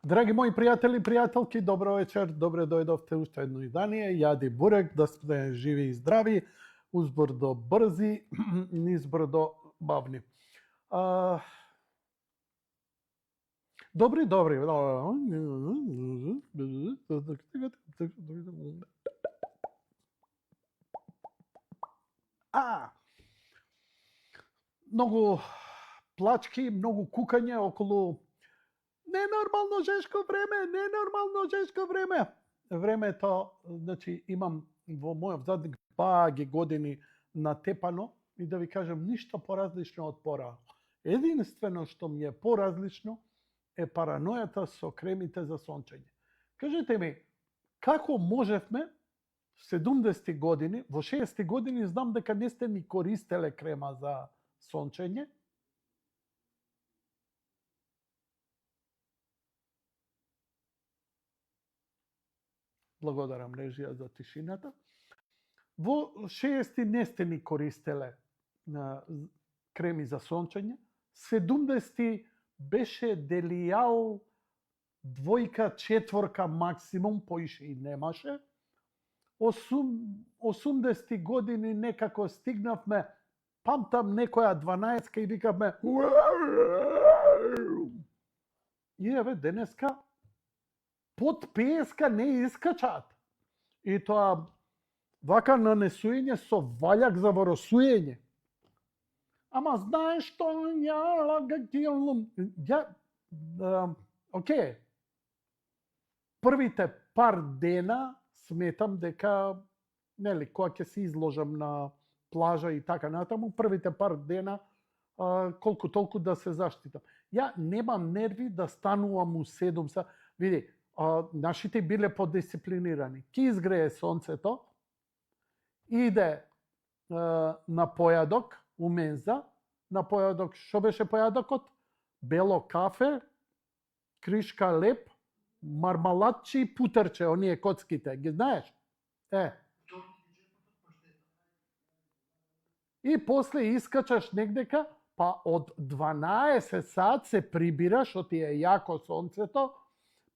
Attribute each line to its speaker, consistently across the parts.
Speaker 1: Драги мои пријатели и пријателки, добро вечер, добре дојдовте уште едно издание. Јади бурек, да сте живи и здрави, узбрдо брзи, низбрдо бавни. Добри. Многу плачки, многу кукање околу ненормално жешко време. Времето, значи, имам во мојот задник баги години натепано и да ви кажам ништо поразлично од пора. Единствено што ми е поразлично е паранојата со кремите за сончење. Кажете ми, како можевме 70 години, во 60 години знам дека не сте ни користеле крема за сончење. Благодарам режија за тишината. Во 60 не сте ни користеле креми за сончење. 70 беше делијал двојка, четворка максимум, поише и немаше. 80 години некако стигнавме, памтам некоја 12 и викавме и еве денеска под 50 не искачаат. И тоа вака нанесуење со ваљак за воросуење. Ама знаеш што окей. Првите пар дена сметам дека, нели, кога ќе се изложам на плажа и така натаму, првите пар дена колку толку да се заштитам. Ја немам нерви да станувам у 7 са. Види, нашите биле подисциплинирани. Ки изгрее сонцето, иде на појадок, у менза, на појадок, што беше појадокот? Бело кафе, кришка леп, мармаладчи и путерче, оние коцките, ги знаеш? И после искачаш негдека, па од 12 сат се прибираш, што ти е јако сонцето,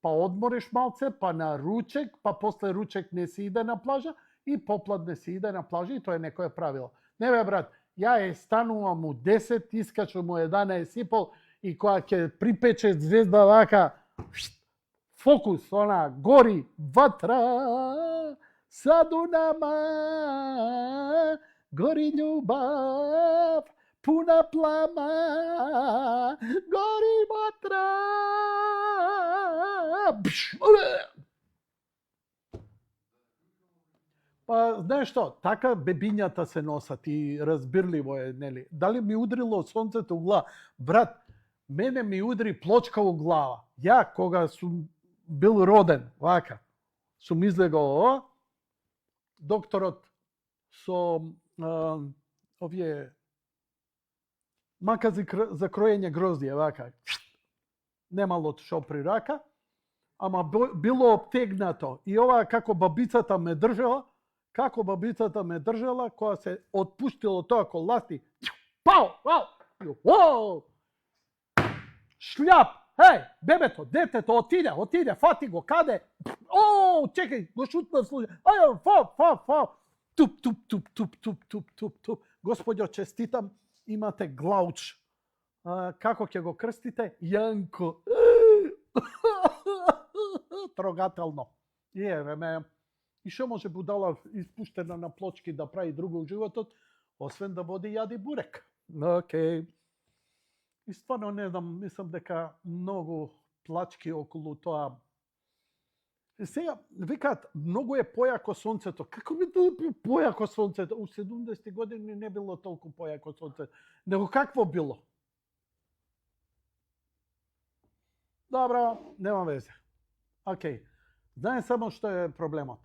Speaker 1: па одмориш малце, па на ручек, па после ручек не се иде на плажа и попладне се иде на плажа и тоа е некое правило. Не бе, брат, ја станувам у 10, искачам у 11:30 и кога ќе припече звезда вака, фокус, она, гори, ватра, саду нама, гори љубав, пуна плама, гори ватра. Па, знаеш што, така бебињата се носат и разбирливо е, нели? Дали ми удрило сонцето у глава? Брат, мене ми удри плочка у глава. Ја, кога сум бил роден, вака, сум излегол, докторот со овие макази за кроење гроздие, вака, немало шо при рака, ама било обтегнато. И ова како бабицата ме држала, кога се отпуштило тоа коласти, пау, шљап, бебето, детето, отиде, фати го, каде? Чекај, го шутна случај, туп. Господјо, честитам, имате глауч. Како ќе го крстите? Јанко. Трогателно. И еве ме. И што може будала испуштена на плочки да прави друго у животот, освен да води јади бурек. Окей. И стварно не знам, мислам дека многу плачки околу тоа. Сега, викаат, многу е појако сонцето. Како би било појако сонцето? У 70 години не било толку појако сонцето. Него какво било? Добро, нема везе. Окей. Знаем само што е проблемот.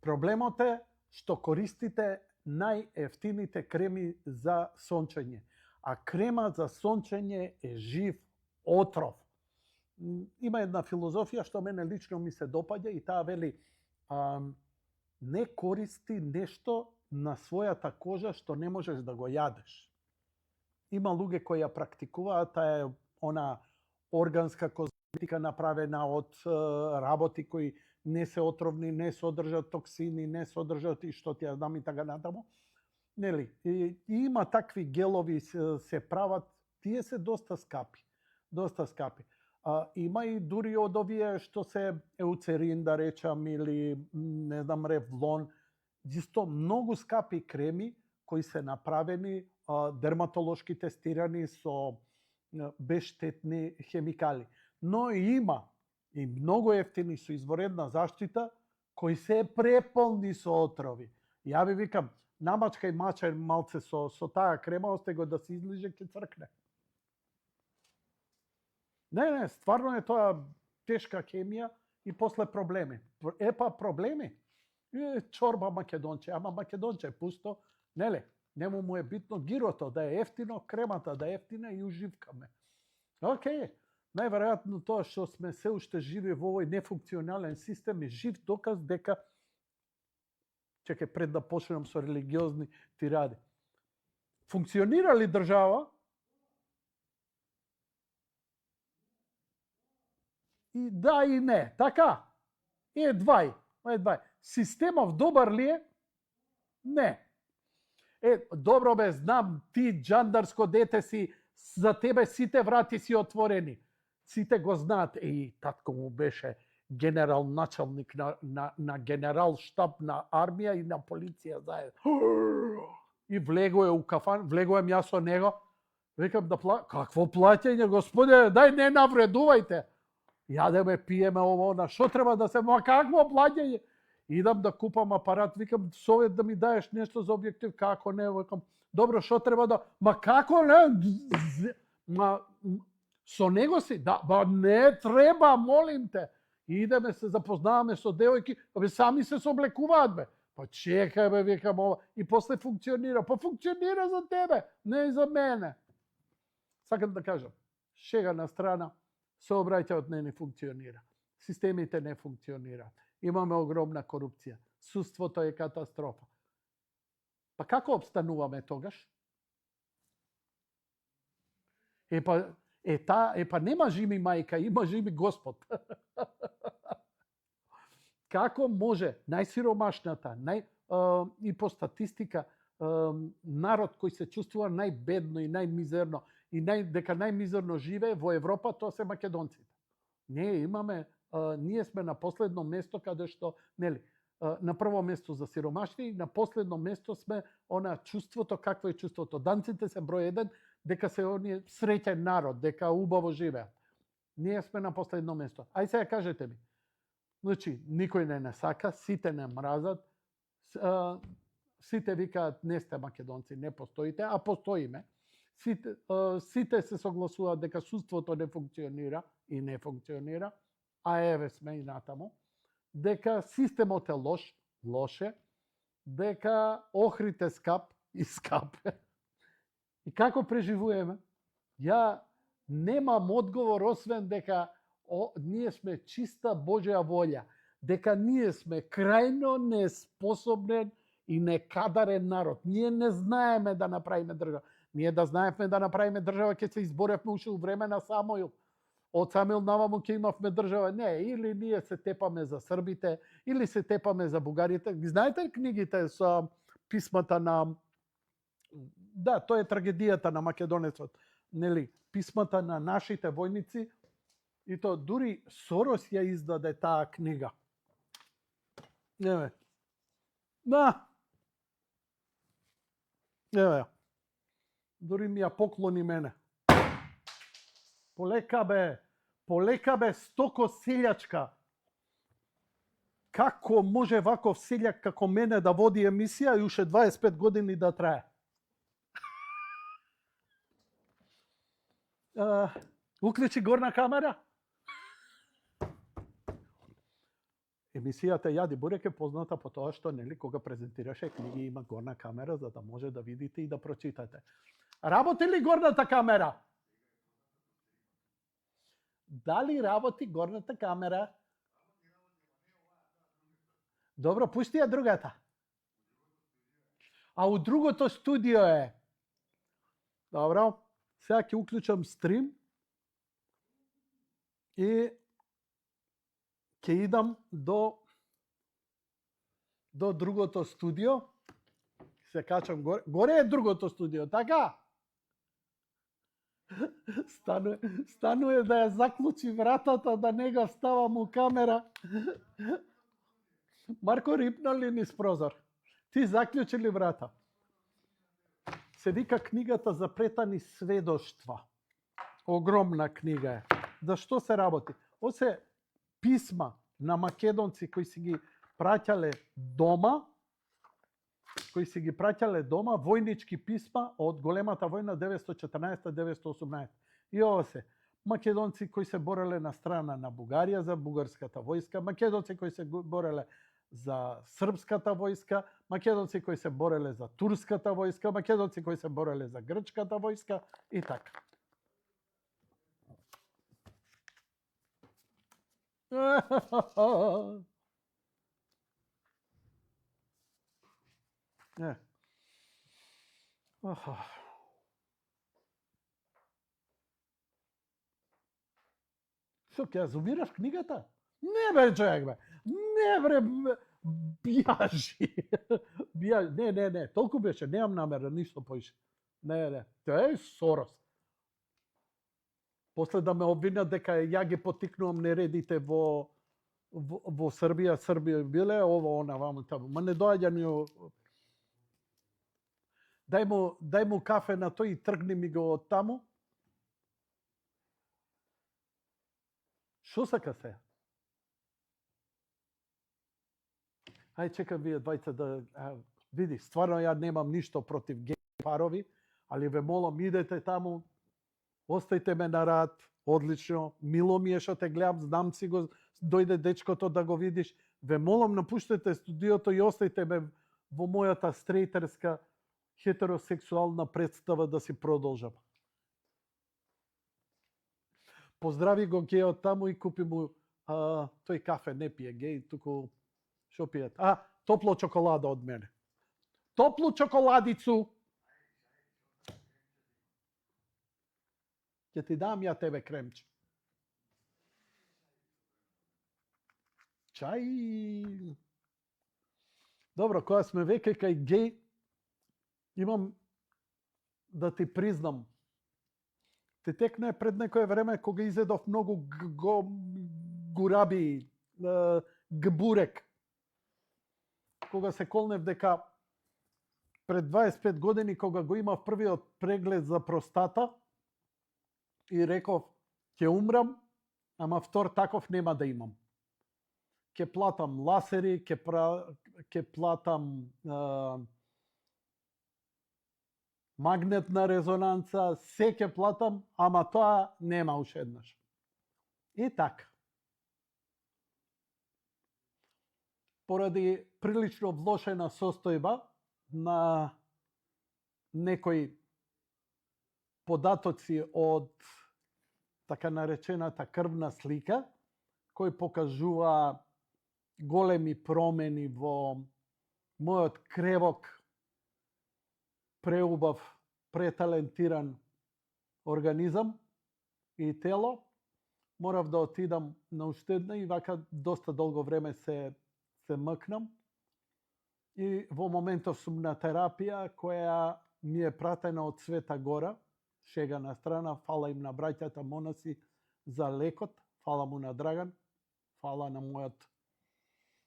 Speaker 1: Проблемот е што користите најефтините креми за сончење. А крема за сончење е жив отров. Има една филозофија што мене лично ми се допаѓа и таа вели не користи нешто на својата кожа што не можеш да го јадеш. Има луѓе кои ја практикуваат, таа е она органска косметика направена од работи кои не се отровни, не содржат токсини, не содржат и што ти ја знам и така натаму. Нели? И има такви гелови се прават, тие се доста скапи. Доста скапи. Има и дури од овие што се еуцерин, да речам, или не знам, ревлон, исто многу скапи креми кои се направени, дерматолошки тестирани со безштетни хемикали. Но има и многу ефтини со изворедна заштита кои се преполни со отрови. Ја ви викам, намачкај мачај малце со таа крема, осте го да се излиже, ќе цркне. Не, стварно е тоа тешка хемија и после проблеми. Проблеми? Чорба македонче, ама македонче пусто, неле? Нему му е битно гирото, да е ефтино, кремата да е ефтина и уживкаме. Океј, најверојатно тоа што сме се уште живи во овој нефункционален систем е жив доказ дека, чекај пред да почнем со религиозни тиради. Функционира ли држава? И да и не, така? Едвај. Системов добар ли е? Не. Добро бе, знам, ти джандарско дете си, за тебе сите врати си отворени. Сите го знаат. Татко му беше генерал началник на генерал штаб на армија и на полиција заедно. И влегоe у кафан, влегоем јас со него. Викам да какво плаќање, господе, дај не навредувајте. Јадеме, пиеме ово, што треба да се, какво плаќање? Идам да купам апарат, викам, совет да ми даеш нешто за објектив, како не, викам, добро, што треба да, како не, со него си, да, не треба, молим те. Идеме се запознаваме со девојки, сами се соблекуваат, бе. Чекај, бе, викам ова, и после функционира. Функционира за тебе, не и за мене. Сакам да кажам, шега на страна, сообраќајот не функционира. Системите не функционираат. Имаме огромна корупција. Судството е катастрофа. Како обстануваме тогаш? Нема жими мајка, има жими Господ. Како може најсиромашната, и по статистика, народ кој се чувствува најбедно и најмизерно, и дека најмизерно живее во Европа, тоа се македонците. Ние сме на последно место каде што, нели, на прво место за сиромашни и на последно место сме чувството, какво е чувството. Данците се број 1, дека се оние среќен народ, дека убаво живеат. Ние сме на последно место. Ај сега кажете ми. Значи, никој не сака, сите не мразат, сите викаат не сте македонци, не постоите, а постоиме. Сите се согласуваат дека судството не функционира и не функционира, а еве сме и натаму, дека системот е лоше, дека охрите скап и скапе. И како преживуваме? Ја немам одговор, освен дека ние сме чиста Божја волја, дека ние сме крајно неспособен и некадарен народ. Ние не знаеме да направиме држава. Ние да знаевме да направиме држава, ќе се изборевме уште у време на Самуил. Од Самуил наваму ќе имавме држава. Не, или ние се тепаме за србите, или се тепаме за бугарите. Знаете книгите со писмата на... Да, тоа е трагедијата на македонецот. Нели, писмата на нашите војници, и то дури Сорос ја издаде таа книга. Еве. Да. Еве. Дури ми ја поклони мене. Полека бе, стоко селјачка. Како може ваков селјак како мене да води емисија и уште 25 години да трае? Уклучи горна камера. Емисијата Јади Бурек е позната по тоа што, нели, кога презентираше книги има горна камера за да може да видите и да прочитате. Работи ли горната камера? Дали работи горната камера? Добро, пушти ја другата. А у другото студио е. Добро, сега ќе уклучам стрим. И ќе идам до другото студио. Се качам горе. Горе е другото студио, така? Стануе да ја заклучи вратата, да не го става му камера. Марко рипна ли низ прозор? Ти заклучи ли врата? Се вика книгата Запретани сведоштва. Огромна книга е. За што се работи? О се писма на македонци кои си ги праќале дома, војнички писма од големата војна 914-918. И ова се македонци кои се бореле на страна на Бугарија за бугарската војска, македонци кои се бореле за српската војска, македонци кои се бореле за турската војска, македонци кои се бореле за грчката војска и така. Што, ќе ја зумираш книгата? Не бе, човек, бе. Не, бре, бијажи. Не, толку беше, немам намера, ништо поише. Не, тоа е Сорос. После да ме обвинат дека ја ги потикнувам нередите во Србија биле, ово, она, ваму, таму. Ма не доаѓа ни... Дај му кафе на тој и тргни ми го од таму. Шо сака се? Ај, чекам вие двајца да... види, стварно ја немам ништо против геј парови, али ве молам, идете таму, остајте ме на рад, одлично, мило ми е што те гледам, знам си го, дојде дечкото да го видиш, ве молам, напуштете студиото и остајте ме во мојата стрейтерска хетеросексуална представа да си продолжам. Поздрави го гејот таму и купи му тој кафе, не пие геј, туку што пијат? Топло чоколада од мене. Топлу чоколадицу! Ќе ти дам ја тебе кремче. Чај. Добро, кога сме веќе кај геј, имам да ти признам. Те текне пред некое време кога изедов многу гураби, гбурек. Кога се колнев дека пред 25 години, кога го имав првиот преглед за простата, и реков, ќе умрам, ама втор таков нема да имам. Ќе платам ласери, ќе платам магнетна резонанца, се ќе платам, ама тоа нема уште еднаш. И така. Поради прилично влошена состојба на некои податоци од така наречената крвна слика, кој покажува големи промени во мојот кревок, преубав, преталентиран организам и тело, морав да отидам на уште една и вака доста долго време се мкнам. И во моментов сум на терапија која ми е пратена од Света Гора, шега на страна, фала им на браќата монаси за лекот, фала му на Драган, фала на мојот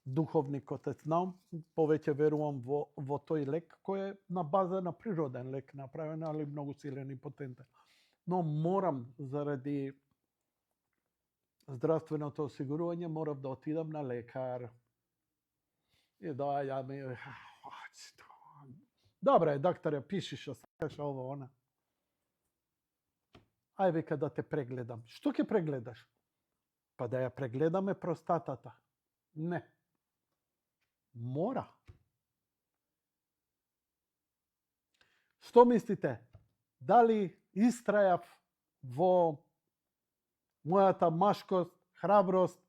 Speaker 1: духовник отец Наум, повеќе верувам во тој лек, кој е на база на природен лек направен, али многу силен и потентен. Но морам, заради здравственото осигурување, морав да отидам на лекар. И доаѓа ми... Добре, докторе, пиши што сакаш ово, она. Ај, вика, да те прегледам. Што ќе прегледаш? Па да ја прегледаме простатата. Не. Мора. Што мислите? Дали истрајав во мојата машкост, храброст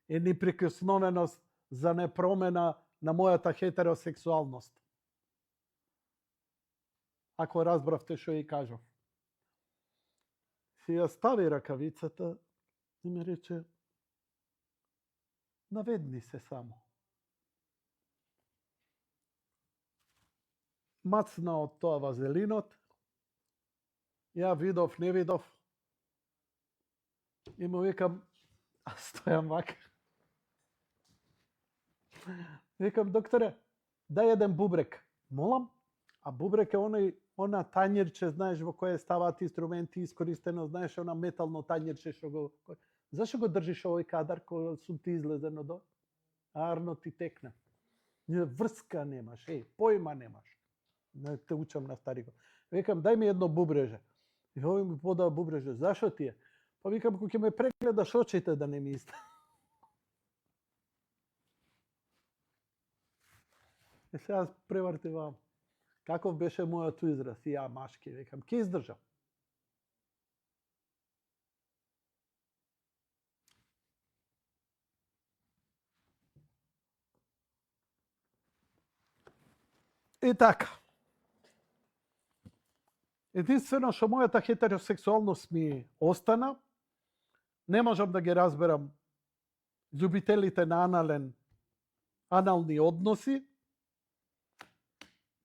Speaker 1: и неприкосновеност за непромена на мојата хетеросексуалност? Ако разбравте што ја кажав. Си ја стави ракавицата И ми рече, наведни се само. Мацна од тоа вазелинот, ја видов, не видов, и му викам, а стојам вака. Викам, докторе, дај еден бубрек. Молам? А бубрек е она тањерче, знаеш, во кое ставаат инструменти искористено, знаеш, она метално тањерче што го... Зашо го држиш овој кадар кога сум ти излезен од овој? Арно ти текна. Врска немаш, појма немаш. Не те учам на старико. Викам, дај ми едно бубреже. И овој ми подава бубреже. Зашо ти е? Па викам, кога ќе ме прегледаш очите да не ми иста. И сега превартивам. Каков беше мојот израз? И ја машки, викам, ке издржам. И така. Единствено што мојата хетеросексуалност ми остана, не можам да ги разберам љубителите на анални односи,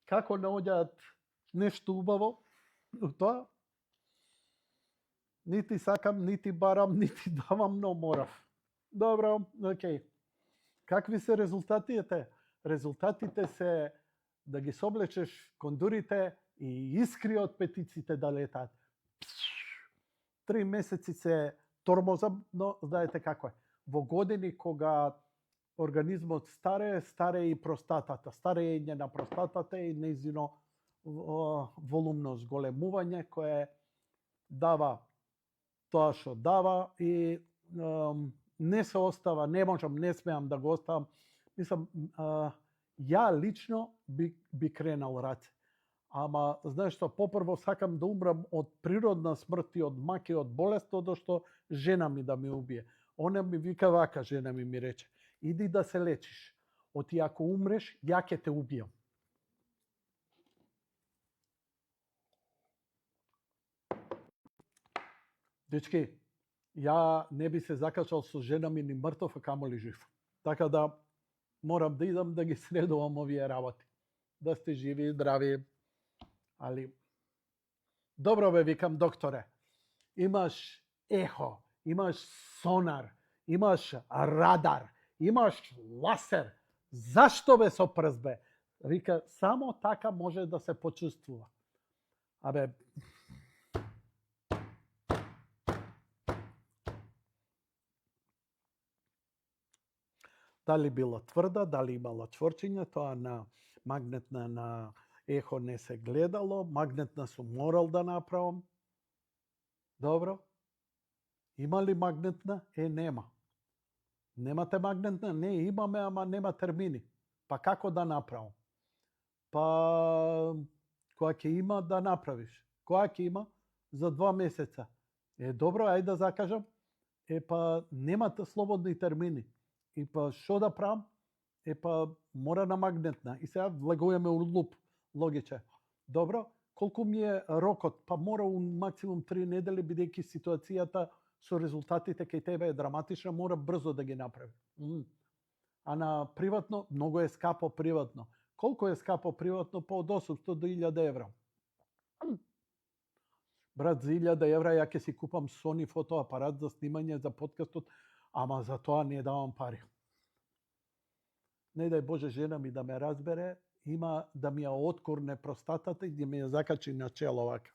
Speaker 1: како наоѓаат нешто убаво у тоа. Нити сакам, нити барам, нити давам, но морав. Добро, окей. Какви се резултатите? Резултатите се да ги соблечеш кондурите и искри од петиците да летаат. 3 месеци се тормозам, но знаете како е. Во години кога организмот старее и простатата. Старење на простатата и нејзино волумно зголемување кое дава тоа што дава и не се остава, не можам, не смеам да го оставам. Мислам, ја лично би кренал раце. Ама, знаеш што, попрво сакам да умрам од природна смрт и од мак и од болест, што жена ми да ме убие. Она ми вика вака, жена ми рече, иди да се лечиш. Оти ако умреш, ја ќе те убијам. Дечки, ја не би се закачал со жена ми ни мртов, а камоли жив. Така да морам да идам да ги средувам овие работи. Да сте живи и здрави. Али, добро бе, викам, докторе, имаш ехо, имаш сонар, имаш радар, имаш ласер. Зашто бе со прст бе? Вика, само така може да се почувствува. Абе, дали била тврда, дали имала чворчиња, тоа на магнетна на ехо не се гледало, магнетна сум морал да направам. Добро. Има ли магнетна? Нема. Немате магнетна? Не, имаме, ама нема термини. Па како да направам? Па кога ќе има да направиш. Кога ќе има? За 2 месеца. Добро, ајде да закажам. Па немате слободни термини. И па што да правам? Па мора на магнетна. И сега влегуваме у луп. Логиче. Добро, колку ми е рокот? Па мора у максимум 3 недели, бидејќи ситуацијата со резултатите кај тебе е драматична, мора брзо да ги направи. А на приватно, многу е скапо приватно. Колку е скапо приватно? Па од 800 до 1000 евра. Брат, за 1000 евра ја ќе си купам Sony фотоапарат за снимање за подкастот, ама за тоа не давам пари. Не дај Боже жена ми да ме разбере, има да ми ја откорне простатата и да ми ја закачи на чело вака.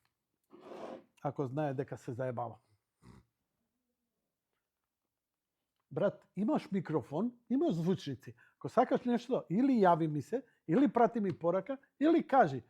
Speaker 1: Ако знае дека се заебава. Брат, имаш микрофон, имаш звучници. Ако сакаш нешто, или јави ми се, или прати ми порака, или кажи.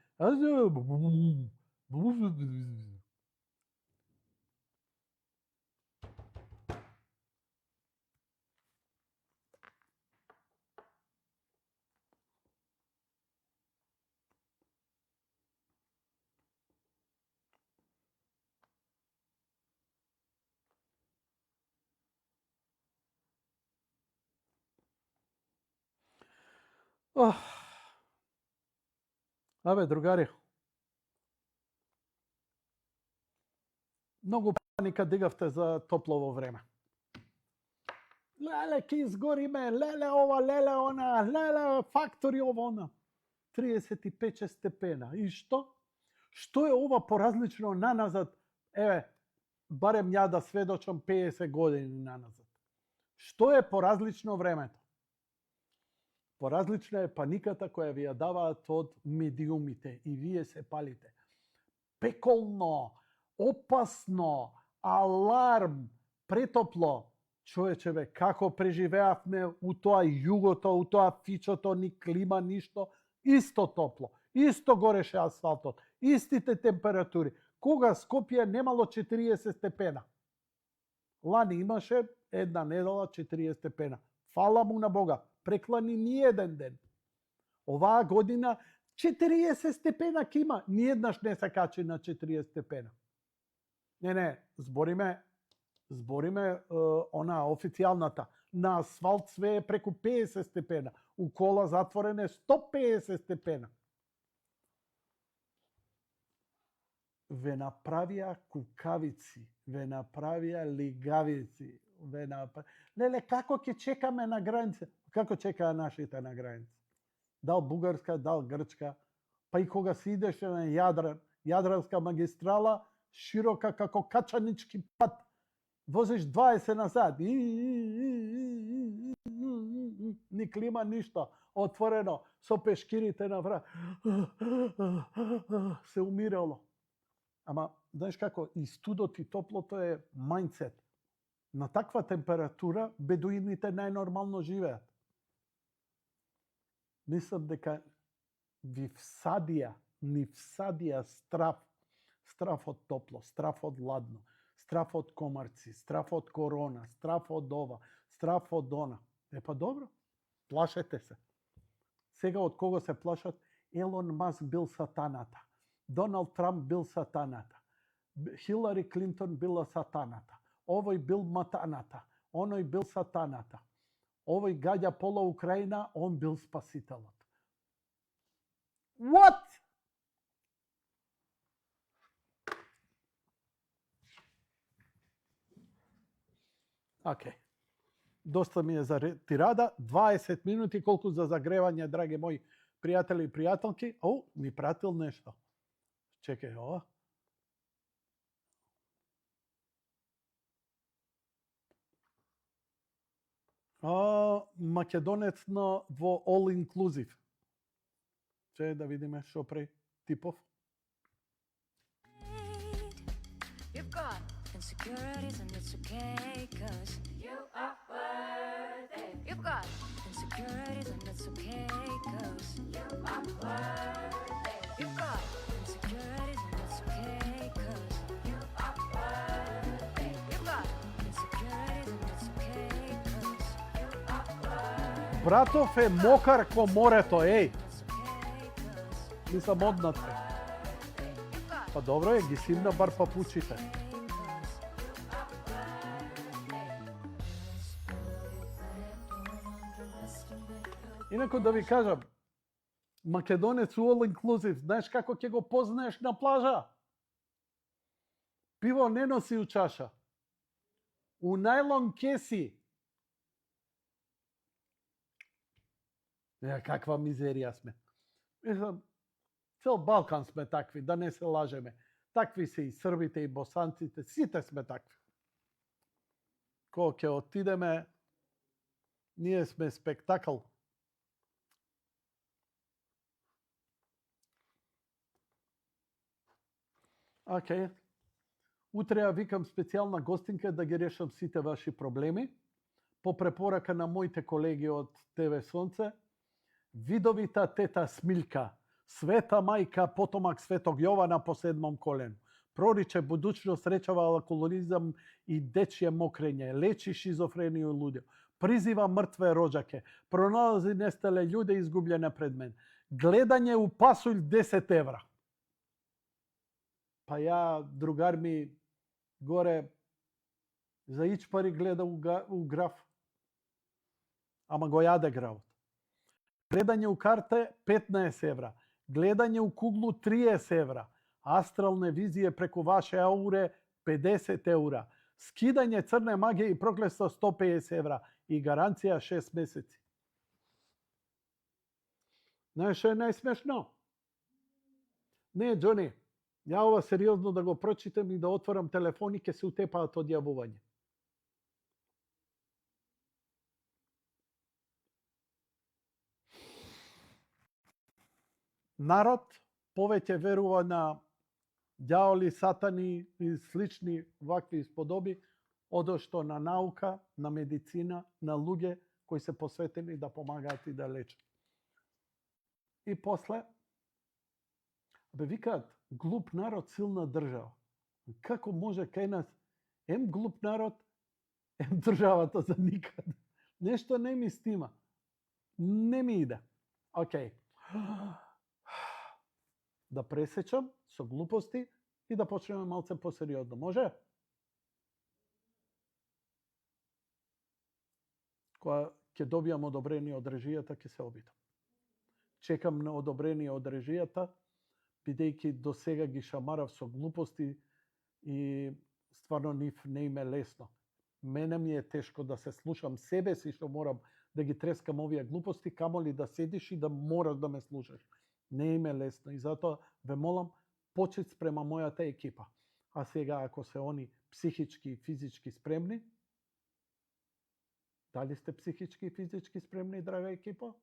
Speaker 1: Абе, другари, многу паника дигавте за топлово време. Lele, ki izgorime, lele ova, lele ona, lele faktori ovo ona. 35 stepena. I što? Što je ova porazlično nanazad? Barem ja da svedočam 50 godini nanazad. Što je поразлично времето? Поразлична е паниката која ви ја даваат од медиумите и вие се палите. Пеколно, опасно, аларм, претопло. Човечеве, како преживеавме у тоа југото, у тоа фичото, ни клима, ништо, исто топло, исто гореше асфалтот, истите температури. Кога Скопје немало 40 степена? Лани имаше една недела 40 степена. Фала му на Бога. Преклани ни еден ден. Оваа година 40 степена ке има. Ниеднаш не се качи на 40 степена. Не, збориме она официјалната. На асфалт све е преку 50 степена. У кола затворене 150 степена. Ве направија кукавици, ве направија лигавици, Леле, како ќе чекаме на граница? Како чекаа нашите на граница? Дал Бугарска, дал Грчка, па и кога си идеше на Јадранска магистрала, широка како качанички пат, возиш 20 назад, ни клима, ништо, отворено, со пешкирите на врат, се умирало. Ама, знаеш како, и студот и топлото е мајндсет. На таква температура бедуините најнормално живеат. Мислам дека ни всадија страв од топло, страв од ладно, страв од комарци, страв од корона, страв од ова, страв од она. Па добро, плашете се. Сега од кого се плашат? Елон Маск бил сатаната. Доналд Трамп бил сатаната. Хилари Клинтон била сатаната. Овој бил матаната. Оној бил сатаната. Овој гаѓа пола Украина, он бил спасителот. What? Океј. Доста ми е за тирада. 20 минути, колку за загревање, драги мои пријатели и пријателки. Ни пратил нешто. Чекај, ова. Македонец во All Inclusive. Че да видиме шо пре типов. You've got insecurities and it's okay cause you are worthy. You've got insecurities and it's okay cause you are worthy. You've got insecurities and it's okay cause you are worthy. You've got insecurities and it's okay cause you are worthy. Братов е мокар ко морето, еј. Мислам однатре. Па добро е, ги симна бар папучите. Инако да ви кажам, македонец у All Inclusive, знаеш како ќе го познаеш на плажа? Пиво не носи у чаша. У најлон кеси. Каква мизерија сме. Мислам, цел Балкан сме такви, да не се лажеме. Такви се и србите, и босанците, сите сме такви. Кога ќе отидеме, ние сме спектакл. Океј. Утре ја викам специјална гостинка да ги решам сите ваши проблеми. По препорака на моите колеги од ТВ Сонце, видовита тета Смилка, света мајка, потомак светог Јована по 7 колену. Прориче будучност, речава алкоholizam и дечје мокрење, лечи шизофренија и лудио, призива мртве роđаке, проналази нестале људе изгубљене пред мен, гледање у пасулј 10 евра. Па ја, другар ми, горе, за ич пари гледа у граф. Ама го јаде гравот. Гледање у карте 15 евра. Гледање у куглу 30 евра. Астралне визије преку ваше ауре 50 евра. Скидање црне магија и проклество 150 евра. и гаранција 6 месеци. Знаеш што е најсмешно? Не, Џони, ја ова сериозно да го прочитам и да отворам телефон и ќе се утепаат од јавување. Народ повеќе верува на ѓаволи, сатани и слични вакви сподоби, одошто на наука, на медицина, на луѓе кои се посветени да помагаат и да лечат. И после, викаат, глуп народ, силна држава. Како може кај нас глуп народ, државата за никаде? Нешто не ми стима. Не ми иде. Океј. Да пресечам со глупости и да почнеме малце посериозно. Може? Кога ќе добијам одобрение од режијата, ќе се обидам. Чекам на одобрение од режијата, бидејќи до сега ги шамарав со глупости и стварно нив не им е лесно. Мене ми е тешко да се слушам себе си што морам да ги трескам овие глупости, камоли да седиш и да мораш да ме слушаш. Не им е лесно и затоа ве молам почит спрема мојата екипа. А сега ако се они психички и физички спремни, дали сте психички и физички спремни, драга екипа?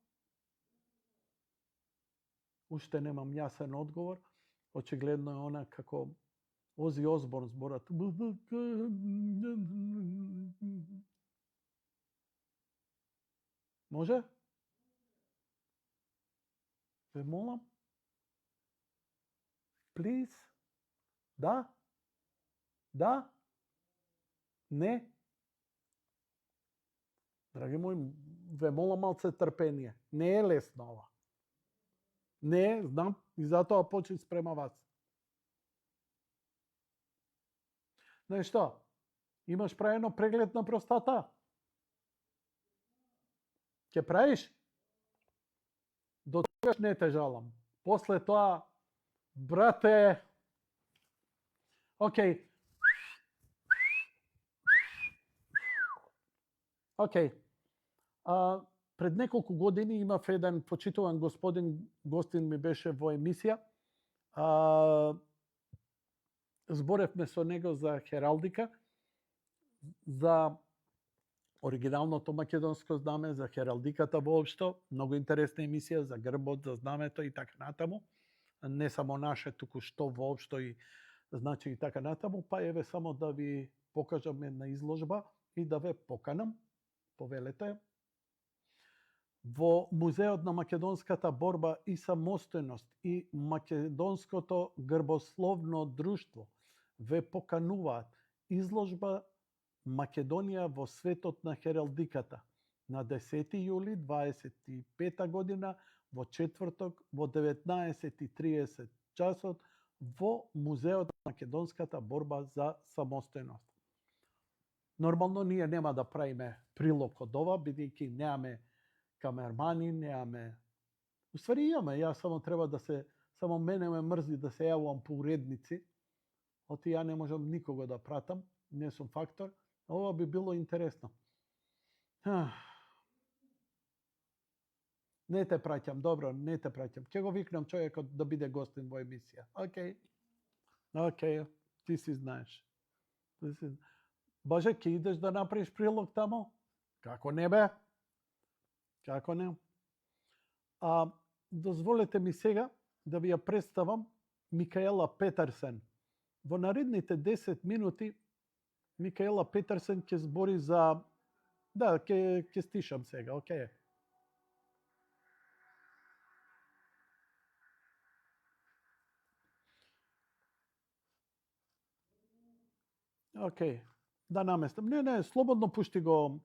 Speaker 1: Уште немам јасен одговор. Очигледно е она како Ози Осборн зборат. Може? Ве молам? Please? Да? Да? Не? Драги мои, ве молам малце трпение. Не е лесно ова. Не, знам, и затоа почит спрема вас. Знаеш што? Имаш правено преглед на простата? Ќе правиш? До тогаш не те жалам. После тоа, брате, океј. Пред неколку години имав еден почитуван гостин ми беше во емисија. Зборевме со него за хералдика, за оригиналното македонско знаме, за хералдиката воопшто, многу интересна емисија за грбот, за знамето и така натаму. Не само наше, туку што воопшто и значи и така натаму, па еве само да ви покажам една изложба и да ве поканам, повелете. Во Музеот на македонската борба и самостојност и Македонското грбословно друштво ве покануваат изложба Македонија во светот на хералдиката на 10 јули 25 година во четврток во 19:30 часот во Музеот на македонската борба за самостојност. Нормално ние нема да правиме прилог од ова, бидејќи немаме камермани, немаме... Уствари имаме, ја само треба да се... Само мене ме мрзи да се јавувам по уредници. Оти ја не можам никого да пратам, не сум фактор. Ова би било интересно. Не те праќам, добро, не те праќам. Ќе го викнам човекот да биде гостин во емисија. Океј, ти си знаеш. Боже, ќе идеш да направиш прилог тамо? Како не бе? Како не? Дозволете ми сега да ви ја представам Микаела Петерсен. Во наредните 10 минути Микаела Петерсен ќе збори за... Да, ќе стишам сега, океј. Океј, да наместам. Не, слободно пушти го...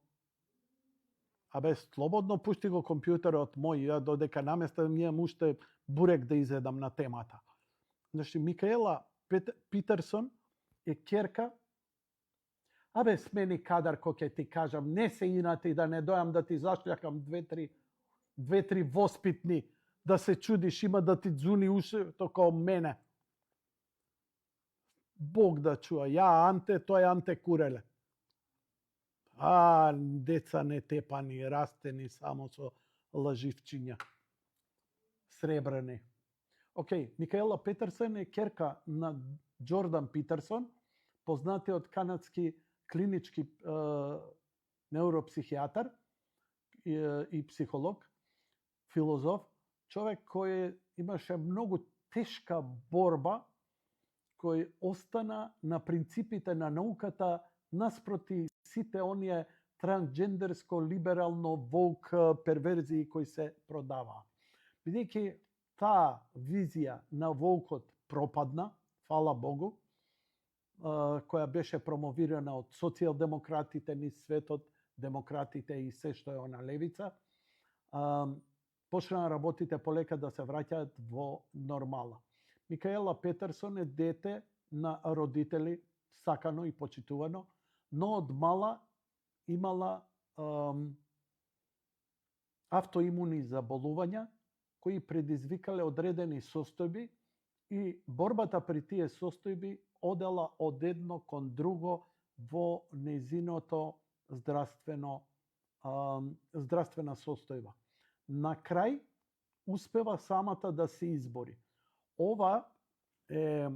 Speaker 1: слободно пушти го компјутерот мој, ја додека наместам, имам уште бурек да изедам на темата. Значи, Микаела Петерсон е ќерка. Смени кадар, кој ќе ти кажам, не се инати да не дојам да ти зашљакам две-три воспитни, да се чудиш, има да ти дзуни ушето као мене. Бог да чува, ја Анте, тој Анте Куреле. A, deca ne tepani, rasteni samo so laživčinja. Srebrne. Ok, Mikaela Petersen je kerka na Jordan Peterson, poznatиот канадски клинички neuropsihijatar и психолог, филозоф, човек кој имаше многу тешка борба, кој остана на принципите на науката наспроти сите оние трансджендерско, либерално, воук перверзии кои се продаваа. Бидејќи таа визија на воукот пропадна, фала Богу, која беше промовирана од социјалдемократите низ светот, демократите и се што е на левица, почна работите полека да се враќаат во нормала. Микаела Петерсон е дете на родители, сакано и почитувано, но од мала имала автоимуни заболувања кои предизвикале одредени состојби и борбата при тие состојби одела од едно кон друго во нејзиното здравствена состојба. На крај успева самата да се избори. Ова е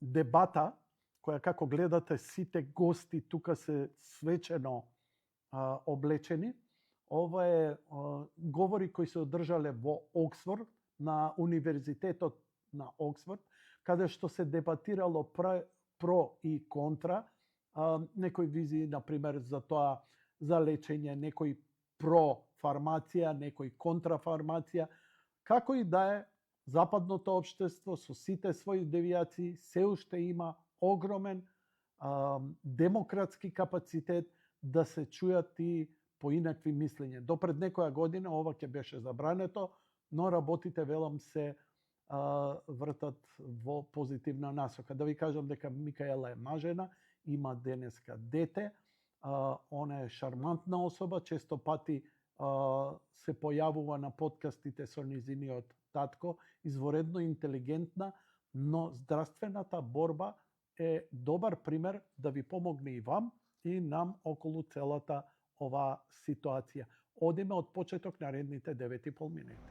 Speaker 1: дебата која, како гледате, сите гости тука се свечено облечени. Ова е говори кои се одржале во Оксфорд, на Универзитетот на Оксфорд, каде што се дебатирало про и контра, некои визии, например, за тоа, за лечење, некои про фармација, некои контра фармација, како и да е, западното општество со сите своји девијации се уште има огромен демократски капацитет да се чујат и поинакви мислења. До пред некоја година ова ќе беше забрането, но работите, велам, се вртат во позитивна насока. Да ви кажам дека Микаела е мажена, има денеска дете, она е шармантна особа, често пати се појавува на подкастите со низиниот татко, изворедно интелигентна, но здравствената борба е добар пример да ви помогне и вам и нам околу целата оваа ситуација. Одиме од почеток наредните 9,5 минути.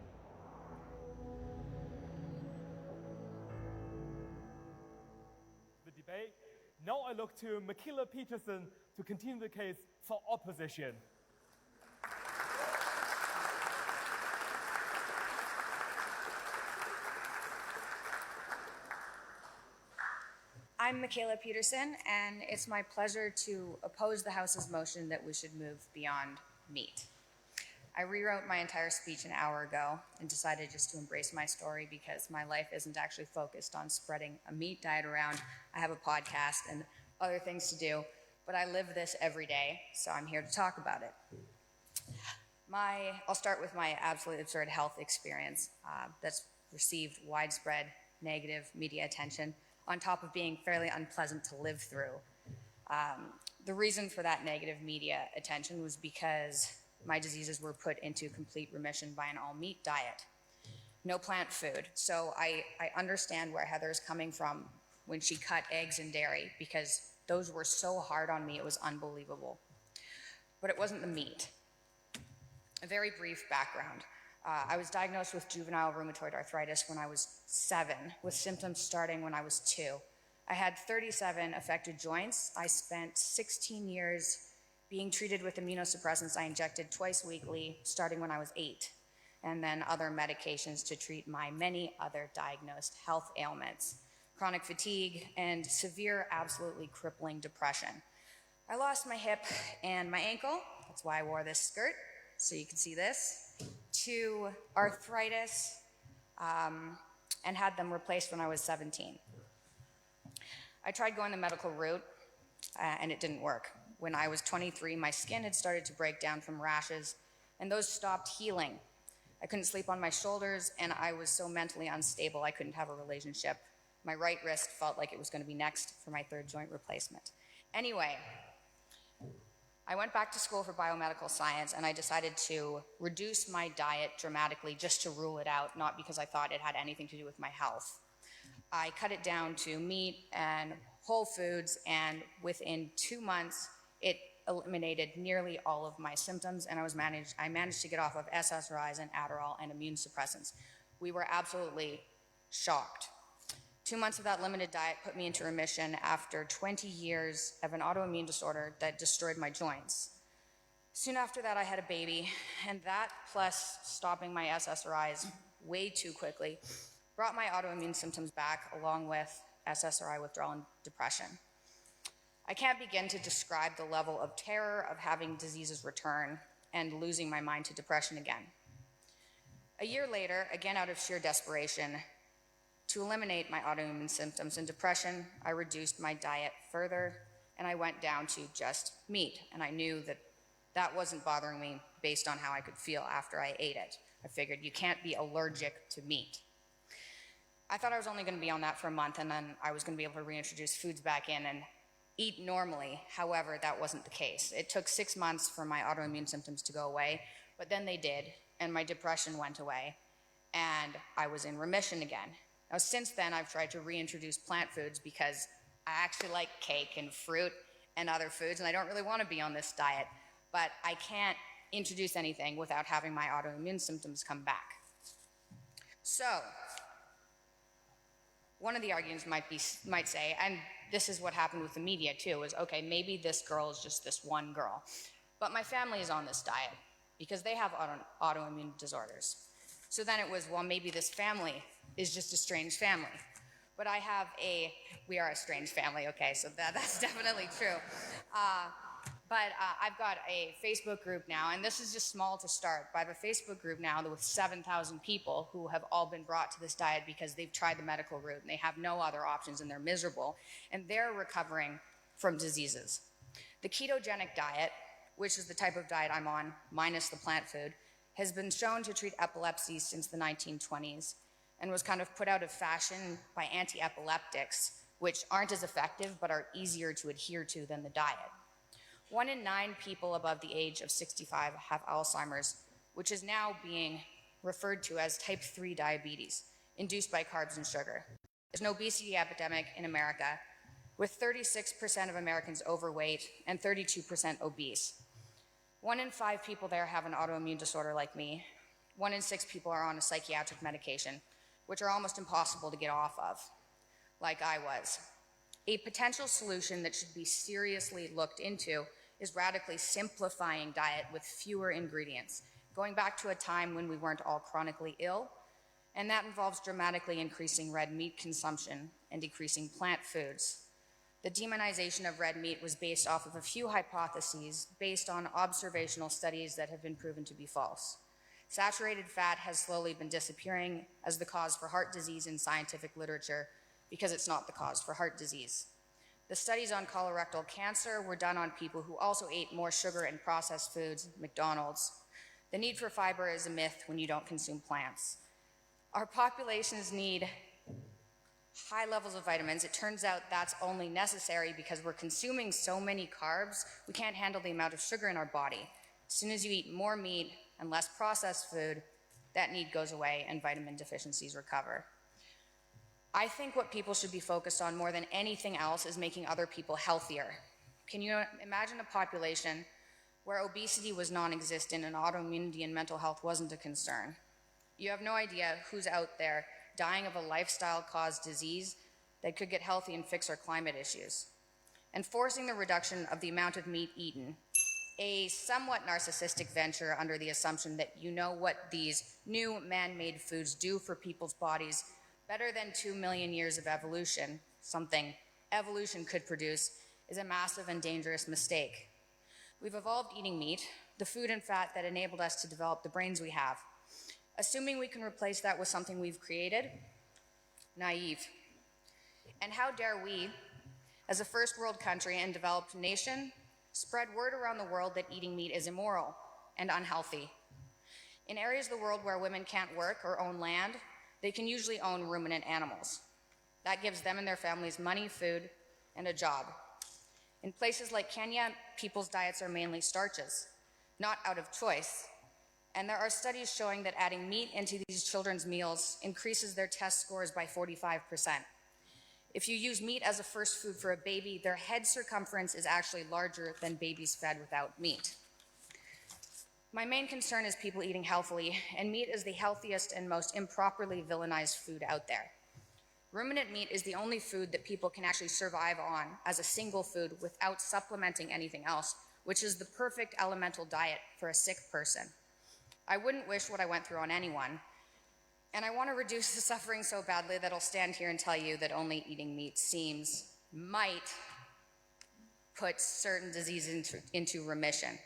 Speaker 2: The debate. Now I look to Mikaela Petersen to continue the case for opposition.
Speaker 3: I'm Mikaela Petersen, and it's my pleasure to oppose the House's motion that we should move beyond meat. I rewrote my entire speech an hour ago and decided just to embrace my story because my life isn't actually focused on spreading a meat diet around. I have a podcast and other things to do, but I live this every day, so I'm here to talk about it. I'll start with my absolutely absurd health experience that's received widespread negative media attention, on top of being fairly unpleasant to live through. The reason for that negative media attention was because my diseases were put into complete remission by an all-meat diet. No plant food. So I understand where Heather's coming from when she cut eggs and dairy, because those were so hard on me, it was unbelievable. But it wasn't the meat. A very brief background. I was diagnosed with juvenile rheumatoid arthritis when I was 7, with symptoms starting when I was 2. I had 37 affected joints. I spent 16 years being treated with immunosuppressants I injected twice weekly, starting when I was 8, and then other medications to treat my many other diagnosed health ailments, chronic fatigue, and severe, absolutely crippling depression. I lost my hip and my ankle. That's why I wore this skirt, so you can see this, to arthritis, and had them replaced when I was 17. I tried going the medical route, and it didn't work. When I was 23, my skin had started to break down from rashes, and those stopped healing. I couldn't sleep on my shoulders, and I was so mentally unstable I couldn't have a relationship. My right wrist felt like it was going to be next for my 3rd joint replacement. Anyway, I went back to school for biomedical science, and I decided to reduce my diet dramatically just to rule it out, not because I thought it had anything to do with my health. I cut it down to meat and whole foods, and within 2 months, it eliminated nearly all of my symptoms, and I managed to get off of SSRIs and Adderall and immune suppressants. We were absolutely shocked. 2 months of that limited diet put me into remission after 20 years of an autoimmune disorder that destroyed my joints. Soon after that, I had a baby, and that plus stopping my SSRIs way too quickly brought my autoimmune symptoms back, along with SSRI withdrawal and depression. I can't begin to describe the level of terror of having diseases return and losing my mind to depression again. A year later, again out of sheer desperation, to eliminate my autoimmune symptoms and depression, I reduced my diet further, and I went down to just meat. And I knew that that wasn't bothering me based on how I could feel after I ate it. I figured you can't be allergic to meat. I thought I was only going to be on that for a month, and then I was going to be able to reintroduce foods back in and eat normally. However, that wasn't the case. It took 6 months for my autoimmune symptoms to go away, but then they did, and my depression went away, and I was in remission again. Now, since then, I've tried to reintroduce plant foods because I actually like cake and fruit and other foods, and I don't really want to be on this diet, but I can't introduce anything without having my autoimmune symptoms come back. So, one of the arguments might say, and this is what happened with the media too, is okay, maybe this girl is just this one girl, but my family is on this diet because they have autoimmune disorders. So then it was, well, maybe this family is just a strange family. But we are a strange family, okay, so that's definitely true. But I've got a Facebook group now, and this is just small to start, but I have a Facebook group now with 7,000 people who have all been brought to this diet because they've tried the medical route and they have no other options and they're miserable, and they're recovering from diseases. The ketogenic diet, which is the type of diet I'm on, minus the plant food, has been shown to treat epilepsy since the 1920s and was kind of put out of fashion by anti-epileptics, which aren't as effective but are easier to adhere to than the diet. 1 in 9 people above the age of 65 have Alzheimer's, which is now being referred to as type 3 diabetes, induced by carbs and sugar. There's an obesity epidemic in America, with 36% of Americans overweight and 32% obese. 1 in 5 people there have an autoimmune disorder like me. 1 in 6 people are on a psychiatric medication, which are almost impossible to get off of, like I was. A potential solution that should be seriously looked into is radically simplifying diet with fewer ingredients, going back to a time when we weren't all chronically ill, and that involves dramatically increasing red meat consumption and decreasing plant foods. The demonization of red meat was based off of a few hypotheses based on observational studies that have been proven to be false. Saturated fat has slowly been disappearing as the cause for heart disease in scientific literature because it's not the cause for heart disease. The studies on colorectal cancer were done on people who also ate more sugar and processed foods, McDonald's. The need for fiber is a myth when you don't consume plants. Our populations need high levels of vitamins. It turns out that's only necessary because we're consuming so many carbs, we can't handle the amount of sugar in our body. As soon as you eat more meat and less processed food, that need goes away and vitamin deficiencies recover. I think what people should be focused on more than anything else is making other people healthier. Can you imagine a population where obesity was non-existent and autoimmunity and mental health wasn't a concern? You have no idea who's out there dying of a lifestyle-caused disease that could get healthy and fix our climate issues. And forcing the reduction of the amount of meat eaten, a somewhat narcissistic venture under the assumption that you know what these new man-made foods do for people's bodies better than 2 million years of evolution, something evolution could produce, is a massive and dangerous mistake. We've evolved eating meat, the food and fat that enabled us to develop the brains we have. Assuming we can replace that with something we've created, naive. And how dare we, as a first world country and developed nation, spread word around the world that eating meat is immoral and unhealthy. In areas of the world where women can't work or own land, they can usually own ruminant animals. That gives them and their families money, food, and a job. In places like Kenya, people's diets are mainly starches, not out of choice. And there are studies showing that adding meat into these children's meals increases their test scores by 45%. If you use meat as a first food for a baby, their head circumference is actually larger than babies fed without meat. My main concern is people eating healthily, and meat is the healthiest and most improperly villainized food out there. Ruminant meat is the only food that people can actually survive on as a single food without supplementing anything else, which is the perfect elemental diet for a sick person. I wouldn't wish what I went through on anyone, and I want to reduce the suffering so badly that I'll stand here and tell you that only eating meat might put certain diseases into remission.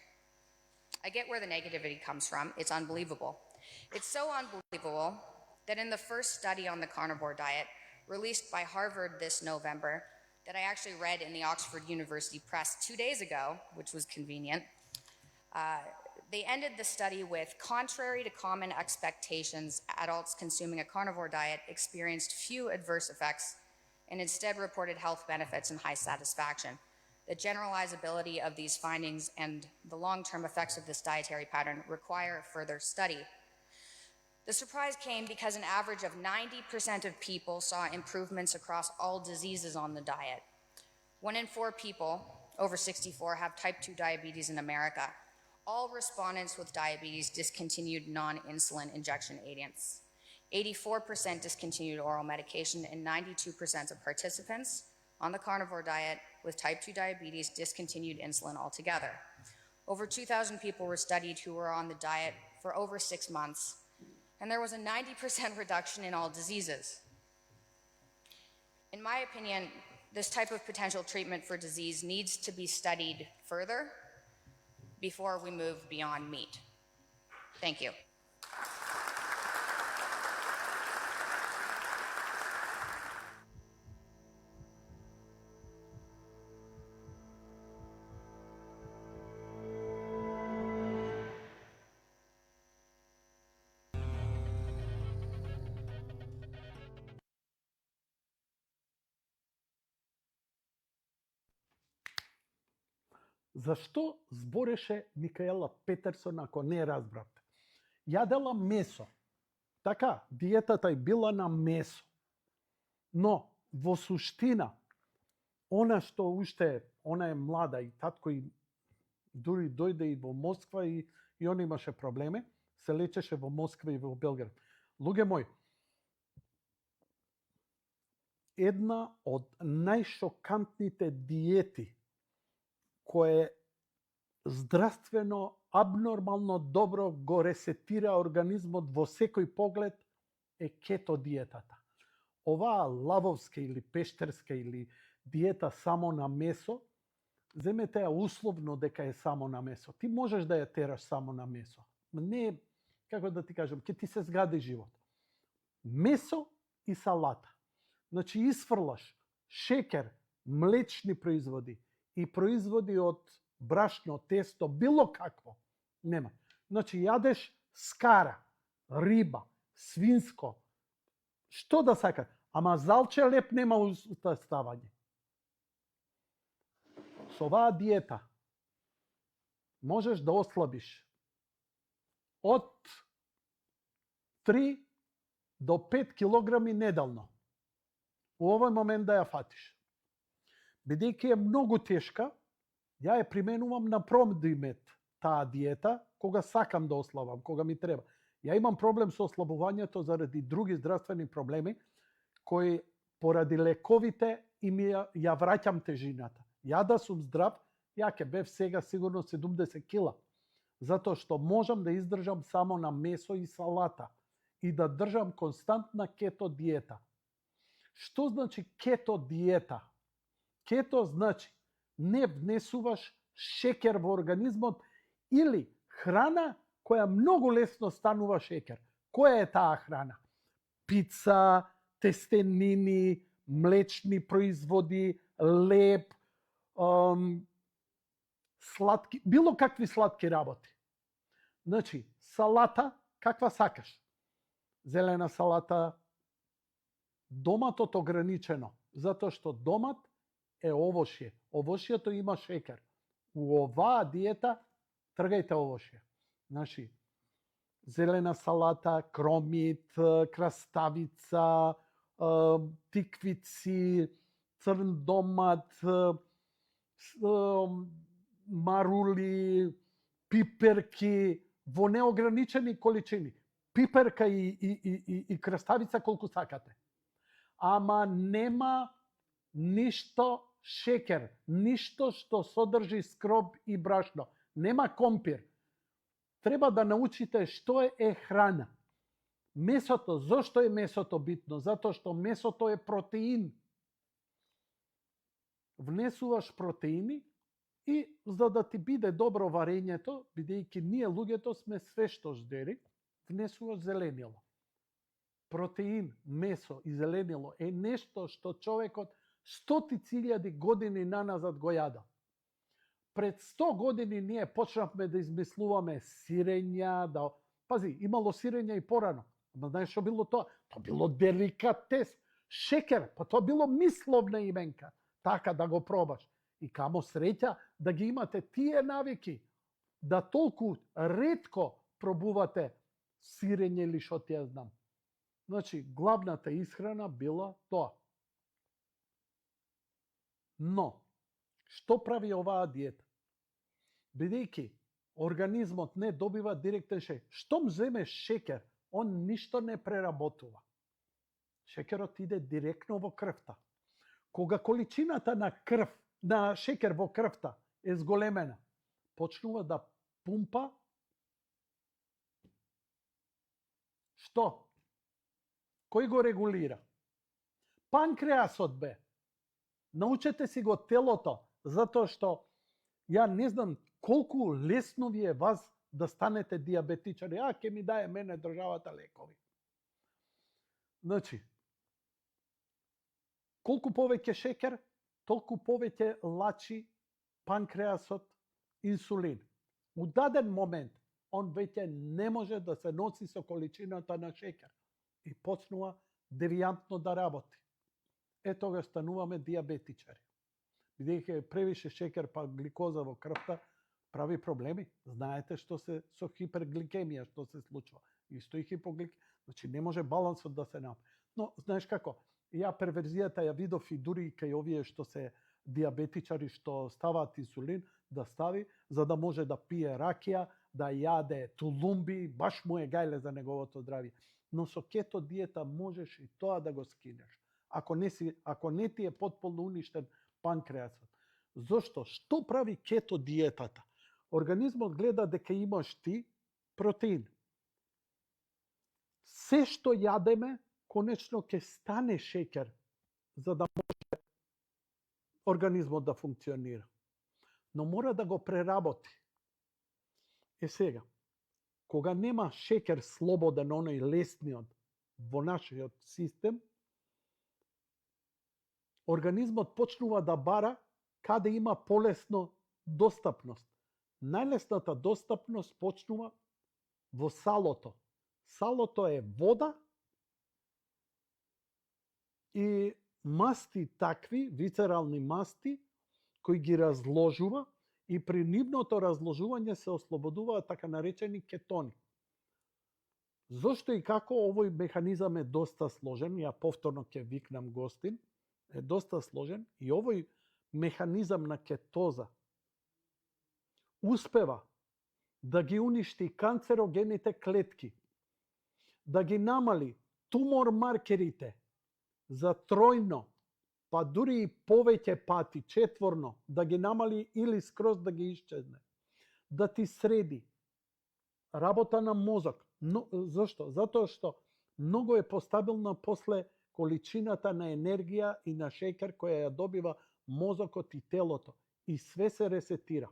Speaker 3: I get where the negativity comes from. It's unbelievable. It's so unbelievable that in the first study on the carnivore diet, released by Harvard this November, that I actually read in the Oxford University Press 2 days ago, which was convenient, they ended the study with, contrary to common expectations, adults consuming a carnivore diet experienced few adverse effects and instead reported health benefits and high satisfaction. The generalizability of these findings and the long-term effects of this dietary pattern require further study. The surprise came because an average of 90% of people saw improvements across all diseases on the diet. 1 in 4 people over 64 have type 2 diabetes in America. All respondents with diabetes discontinued non-insulin injection agents. 84% discontinued oral medication, and 92% of participants on the carnivore diet with type 2 diabetes discontinued insulin altogether. Over 2,000 people were studied who were on the diet for over 6 months, and there was a 90% reduction in all diseases. In my opinion, this type of potential treatment for disease needs to be studied further before we move beyond meat. Thank you.
Speaker 1: Зашто збореше Микаела Петерсон, ако не разбравте? Јадела месо. Така, диетата е била на месо. Но, во суштина, она што уште, она е млада и татко и дури дојде и во Москва и он имаше проблеми, се лечеше во Москва и во Белград. Луѓе мои, една од најшокантните диети кој здравствено, абнормално добро го ресетира организмот во секој поглед е кето диетата. Оваа лавовска или пештерска или диета само на месо, земете ја условно дека е само на месо. Ти можеш да ја тераш само на месо. Не, како да ти кажам, ќе ти се згади живот. Месо и салата. Значи исфрлаш шекер, млечни производи и производи од брашно, тесто, било какво. Нема. Значи јадеш скара, риба, свинско, што да сака. Ама залче леп нема ставање. Со оваа диета можеш да ослабиш од 3 до 5 килограми неделно. У овој момент да ја фатиш. Бидејќи е многу тешка, ја ја применувам на промдимет таа диета, кога сакам да ослабам, кога ми треба. Ја имам проблем со ослабувањето заради други здравствени проблеми, кои поради лековите и ја враќам тежината. Ја да сум здрав, ја ќе бев сега сигурно 70 кила. Затоа што можам да издржам само на месо и салата и да држам константна кето диета. Што значи кето диета? Кето значи не внесуваш шекер во организмот или храна која многу лесно станува шекер. Која е таа храна? Пица, тестенини, млечни производи, леп, сладки, било какви сладки работи. Значи, салата, каква сакаш? Зелена салата, доматот ограничено, затоа што домат е овошје. Овошјето има шекер. У оваа диета тргајте овошје. Значи, зелена салата, кромит, краставица, тиквици, црн домат, марули, пиперки во неограничени количини. Пиперка и краставица колку сакате. Ама нема ништо шекер, ништо што содржи скроб и брашно. Нема компир. Треба да научите што е храна. Месото, зошто е месото битно? Затоа што месото е протеин. Внесуваш протеини и за да ти биде добро варењето, бидејќи ние луѓето сме свештождери, внесуваш зеленило. Протеин, месо и зеленило е нешто што човекот стотици илјади години наназад го јада. Пред 100 години ние почнавме да измислуваме сирења, да... Пази, имало сирења и порано. Ама знаеш што било тоа? Тоа било деликатес. Шекер, па тоа било мисловна именка. Така да го пробаш. И камо среќа да ги имате тие навики, да толку ретко пробувате сирење или што ти ја знам. Значи, главната исхрана била тоа. Но, што прави оваа диета? Бидејќи организмот не добива директен шекер. Штом земеш шекер, он ништо не преработува. Шекерот иде директно во крвта. Кога количината на крв, на шекер во крвта е зголемена, почнува да пумпа што? Кој го регулира? Панкреасот бе. Научете си го телото, затоа што ја не знам колку лесно ви е вас да станете диабетичари. Ке ми дае мене државата лекови. Значи, колку повеќе шекер, толку повеќе лачи панкреасот инсулин. У даден момент, он веќе не може да се носи со количината на шекер и почнува девијантно да работи. Тога стануваме диабетичари. Бидејќи превише шекер па гликоза во крвта прави проблеми. Знаете што се со хипергликемија што се случува. Исто и хипогликемија. Значи не може балансот да се направи. Но знаеш како? Ја перверзијата ја видов и дури кај овие што се диабетичари што ставаат инсулин, да стави за да може да пие ракија, да јаде тулумби, баш му е гајле за неговото здравје. Но со кето диета можеш и тоа да го скинеш. Ако не ти е потполно уништен панкреасот. Зошто? Што прави кето диетата? Организмот гледа дека имаш ти протеин. Се што јадеме, конечно ќе стане шекер, за да може организмот да функционира. Но мора да го преработи. Сега, кога нема шекер слободен, оној лесниот во нашиот систем, организмот почнува да бара каде има полесно достапност. Најлесната достапност почнува во салото. Салото е вода и масти такви, вицерални масти, кои ги разложува и при нивното разложување се ослободуваат така наречени кетони. Зошто и како овој механизам е доста сложен, ја повторно ќе викнам гостин, е доста сложен и овој механизам на кетоза успева да ги уништи канцерогените клетки, да ги намали тумор маркерите за тројно, па дури и повеќе пати, четворно, да ги намали или скроз да ги исчезне, да ти среди работа на мозок. Но, зашто? Затоа што многу е постабилна после количината на енергија и на шекер која ја добива мозокот и телото. И све се ресетира.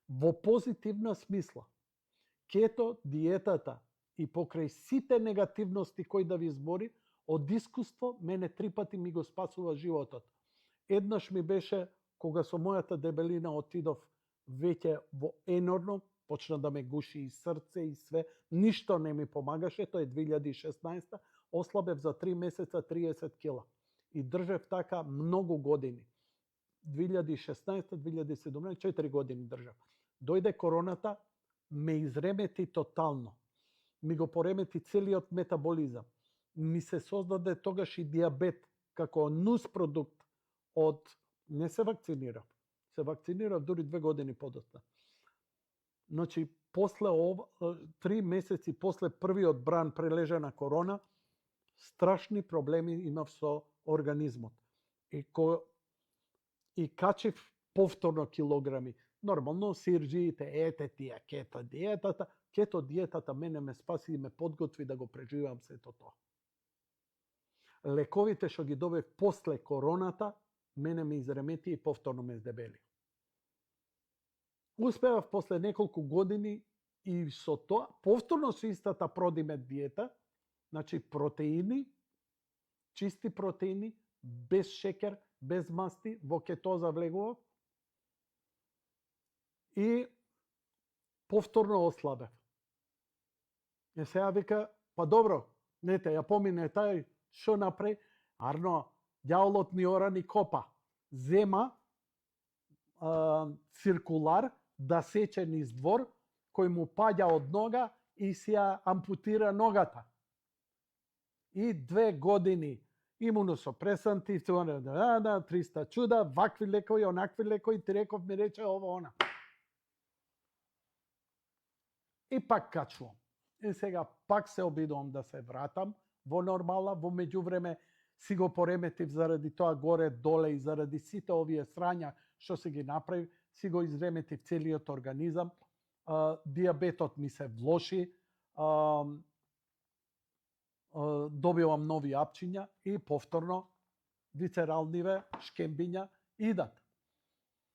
Speaker 1: Во позитивна смисла, кето диетата и покрај сите негативности кои да ви избори, од искуство мене 3 пати ми го спасува животот. Еднаш ми беше кога со мојата дебелина отидов веќе во енорно, почна да ме гуши и срце и све, ништо не ми помагаше, тоа е 2016, ослабев за 3 месеца 30 кила. И држев така многу години. 2016, 2017, 4 години држав. Дојде короната, ме изремети тотално. Ми го поремети целиот метаболизам. ми се создаде тогаш и диабет како нус продукт од не се вакцинирав. Се вакцинирав дури 2 години подоцна. Значи, после 3 месеци после првиот бран прележа на корона, страшни проблеми имав со организмот. И качив повторно килограми. Нормално сирџиите, ете тие кето диетата. Кето диетата мене ме спаси и ме подготви да го преживам сето тоа. Лековите што ги добив после короната, мене ме изремети и повторно ме издебели. Успеав после неколку години и со тоа, повторно со истата продимет диета, значи протеини, чисти протеини, без шекер, без масти, во кетоза влегував и повторно ослабев. И сега вика, па добро, нете, ја помине тај, шо направи? Арно, ѓаволот ни ора ни копа. Зема циркулар да сече низ двор, кој му паѓа од нога и си ја ампутира ногата. И 2 години имуносопресанти, 300 чуда, вакви лекови, онакви лекови, ти реков ми рече ово она. И пак качувам. И сега пак се обидувам да се вратам во нормала, во меѓувреме си го пореметив заради тоа горе доле и заради сите овие срања што се ги направи, си го изреметив целиот организам, диабетот ми се влоши, добивам нови апчиња и повторно вицералниве шкембиња идат.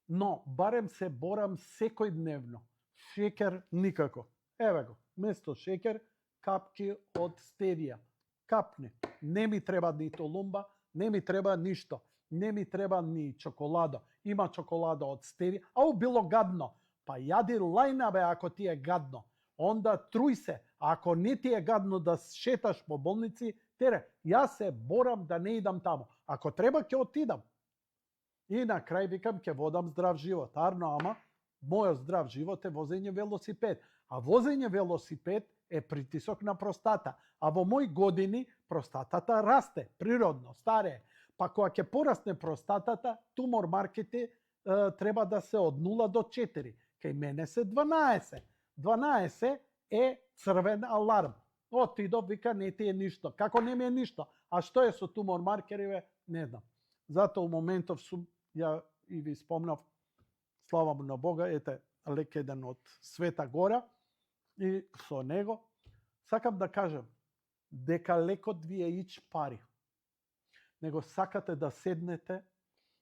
Speaker 1: Но барем се борам секојдневно. Шекер никако. Еве го, место шекер, капки од стевија. Капне. Не ми треба ни толумба, не ми треба ништо. Не ми треба ни чоколадо. Има чоколада од стевија. Ау, било гадно. Па јади лајна, бе, ако ти е гадно. Онда труј се. Ако не ти е гадно да шеташ по болници, тере, јас се борам да не идам таму. Ако треба, ќе отидам. И на крај викам, ќе водам здрав живот. Арно, ама, мојот здрав живот е возење велосипед. А возење велосипед е притисок на простата. А во мои години простатата расте, природно, старе. Па кога ќе порасне простатата, тумор марките треба да се од 0 до 4. Кај мене се 12. 12 е црвен аларм. Отидов, вика, не ти е ништо. Како не ми е ништо? А што е со тумор маркериве? Не знам. Затоа у моментов сум, ја и ви спомнав, слава му на Бога, ете, лек еден од Света Гора, и со него сакам да кажам дека лекот ви е ич пари. Него сакате да седнете,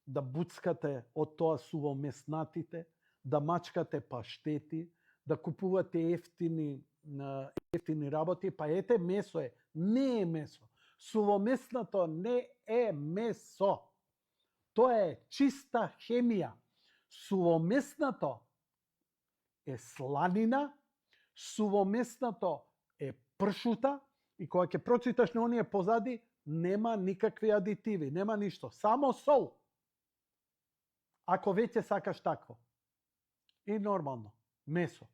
Speaker 1: да буцкате од тоа сувомеснатите, да мачкате паштети, да купувате ефтини работи, па ете месо е. Не е месо. Сувомеснато не е месо. Тоа е чиста хемија. Сувомеснато е сланина, сувомеснато е пршута и кога ќе прочиташ на оние позади, нема никакви адитиви, нема ништо, само сол. Ако веќе сакаш такво. И нормално, месо.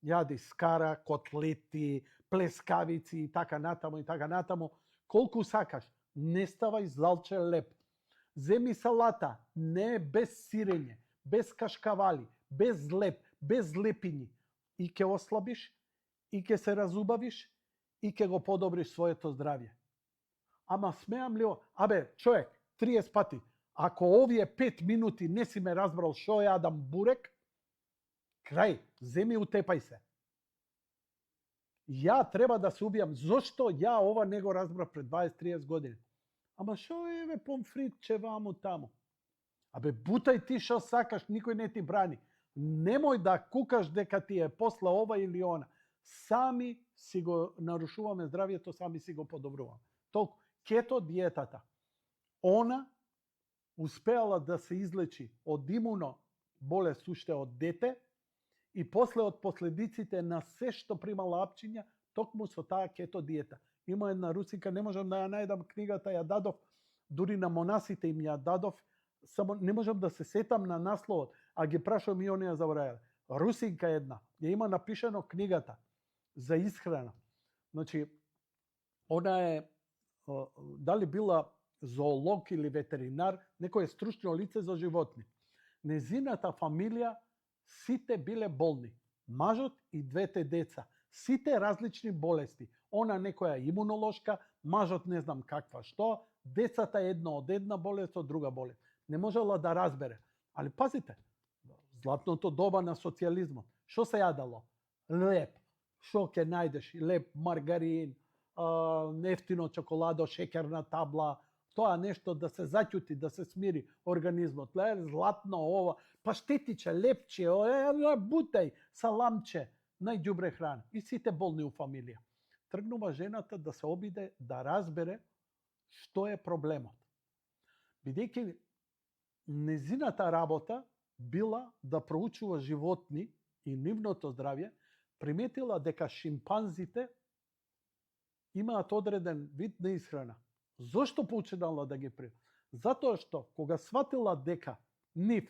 Speaker 1: Јади скара, котлети, плескавици и така натаму, колку сакаш. Не ставај залче леп. Земи салата, не без сирење, без кашкавали, без леп, без лепињи. И ќе ослабиш, и ќе се разубавиш, и ќе го подобриш своето здравје. Ама смеам ли о... Абе, човек, 30 пати, ако овие 5 минути не си ме разбрал шо јадам бурек, крај, земи утепај се. Ја треба да се убијам. Зошто ја ова не го разбрав пред 20-30 години? Ама шо е, помфритче ваму таму? Абе, бутај ти шо сакаш, никој не ти брани. Немој да кукаш дека ти е после ова или она. Сами си го нарушуваме здравјето, сами си го подобруваме. Толку, кето диетата, она успеала да се излечи од имуно болест уште од дете и после од последиците на се што примала апчиња, токму со таа кето диета. Има една русинка, не можам да ја најдам книгата, ја дадов, дури на монасите им ја дадов, само не можам да се сетам на насловот, а ги прашувам и оние заборавале. Русинка една, ја има напишано книгата за исхрана. Значи, она е дали била зоолог или ветеринар, некое стручно лице за животни. Незината фамилија сите биле болни. Мажот и двете деца. Сите различни болести. Она некоја имунолошка, мажот не знам каква што, децата едно од една болест, од друга болест. Не можела да разбере. Али пазите, златното доба на социјализмот. Што се јадало? Леп. Што ќе најдеш? Леп, маргарин, нефтино чоколадо, шекерна табла, тоа нешто да се заќути, да се смири организмот. Златно ова, паштетиче, лепче, бутеј, саламче, најдобре храна. И сите болни у фамилија. Тргнува жената да се обиде да разбере што е проблемот. Бидејќи незината работа била да проучува животни и нивното здравје, приметила дека шимпанзите имаат одреден вид на исхрана. Зошто почнала да ги при? Затоа што кога сватила дека нив,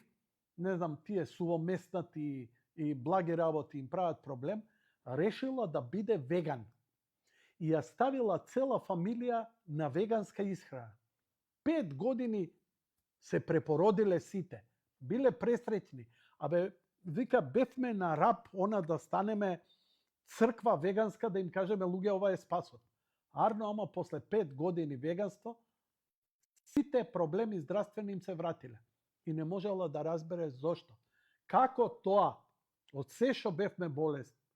Speaker 1: не знам, тие сувоместнати и благи работи им прават проблем, решила да биде веган. И ја ставила цела фамилија на веганска исхрана. 5 години се препородиле сите. Биле пресреќни. Вика, бевме на раб, она да станеме црква веганска, да им кажеме, луѓе, ова е спасот. Арно, ама после 5 години веганство, сите проблеми здравствени им се вратиле. И не можела да разбере зошто. Како тоа, од се што бевме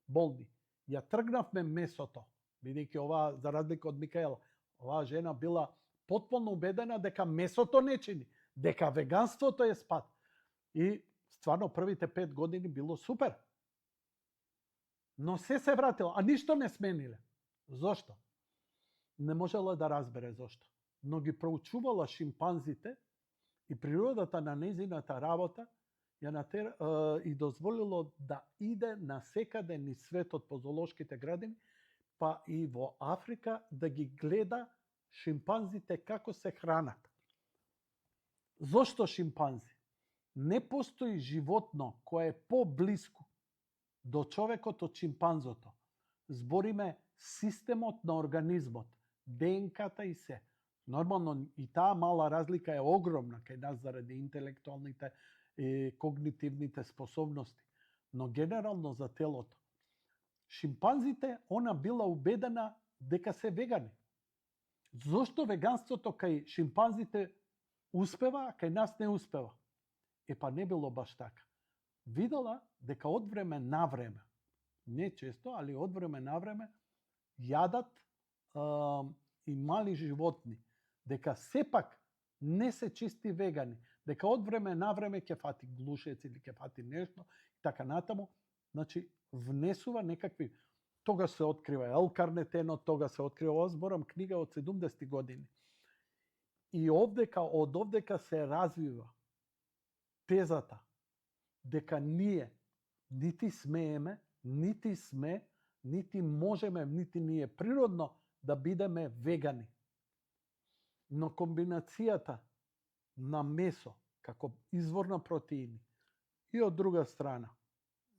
Speaker 1: болни, ја тргнавме месото, бидејќи ова, за разлика од Микаела, оваа жена била потполно убедена дека месото не чини, дека веганството е спад. И стварно првите 5 години било супер. Но се вратила, а ништо не смениле. Зошто? Не можела да разбере зошто. Но ги проучувала шимпанзите и природата на незината работа и дозволило да иде насекаде низ светот по зоолошките градини, па и во Африка да ги гледа шимпанзите како се хранат. Зошто шимпанзи? Не постои животно кое е поблиску до човекот од шимпанзото. Збориме системот на организмот, ДНК-та и се. Нормално и таа мала разлика е огромна кај нас заради интелектуалните и когнитивните способности, но генерално за телото. Шимпанзите, она била убедена дека се вегани. Зошто веганството кај шимпанзите успева, а кај нас не успева? Па не било баш така. Видела дека од време на време, не често, али од време на време, јадат и мали животни, дека сепак не се чисти вегани, дека од време на време ќе фати глушец или ќе фати нешто, и така натаму, значи внесува некакви, тога се открива L-карнетено, тога се открива, ова зборам книга од 70 години. И од овдека се развива тезата дека ние нити смееме, нити сме, нити можеме, нити ние природно да бидеме вегани. Но комбинацијата на месо како извор на протеини и од друга страна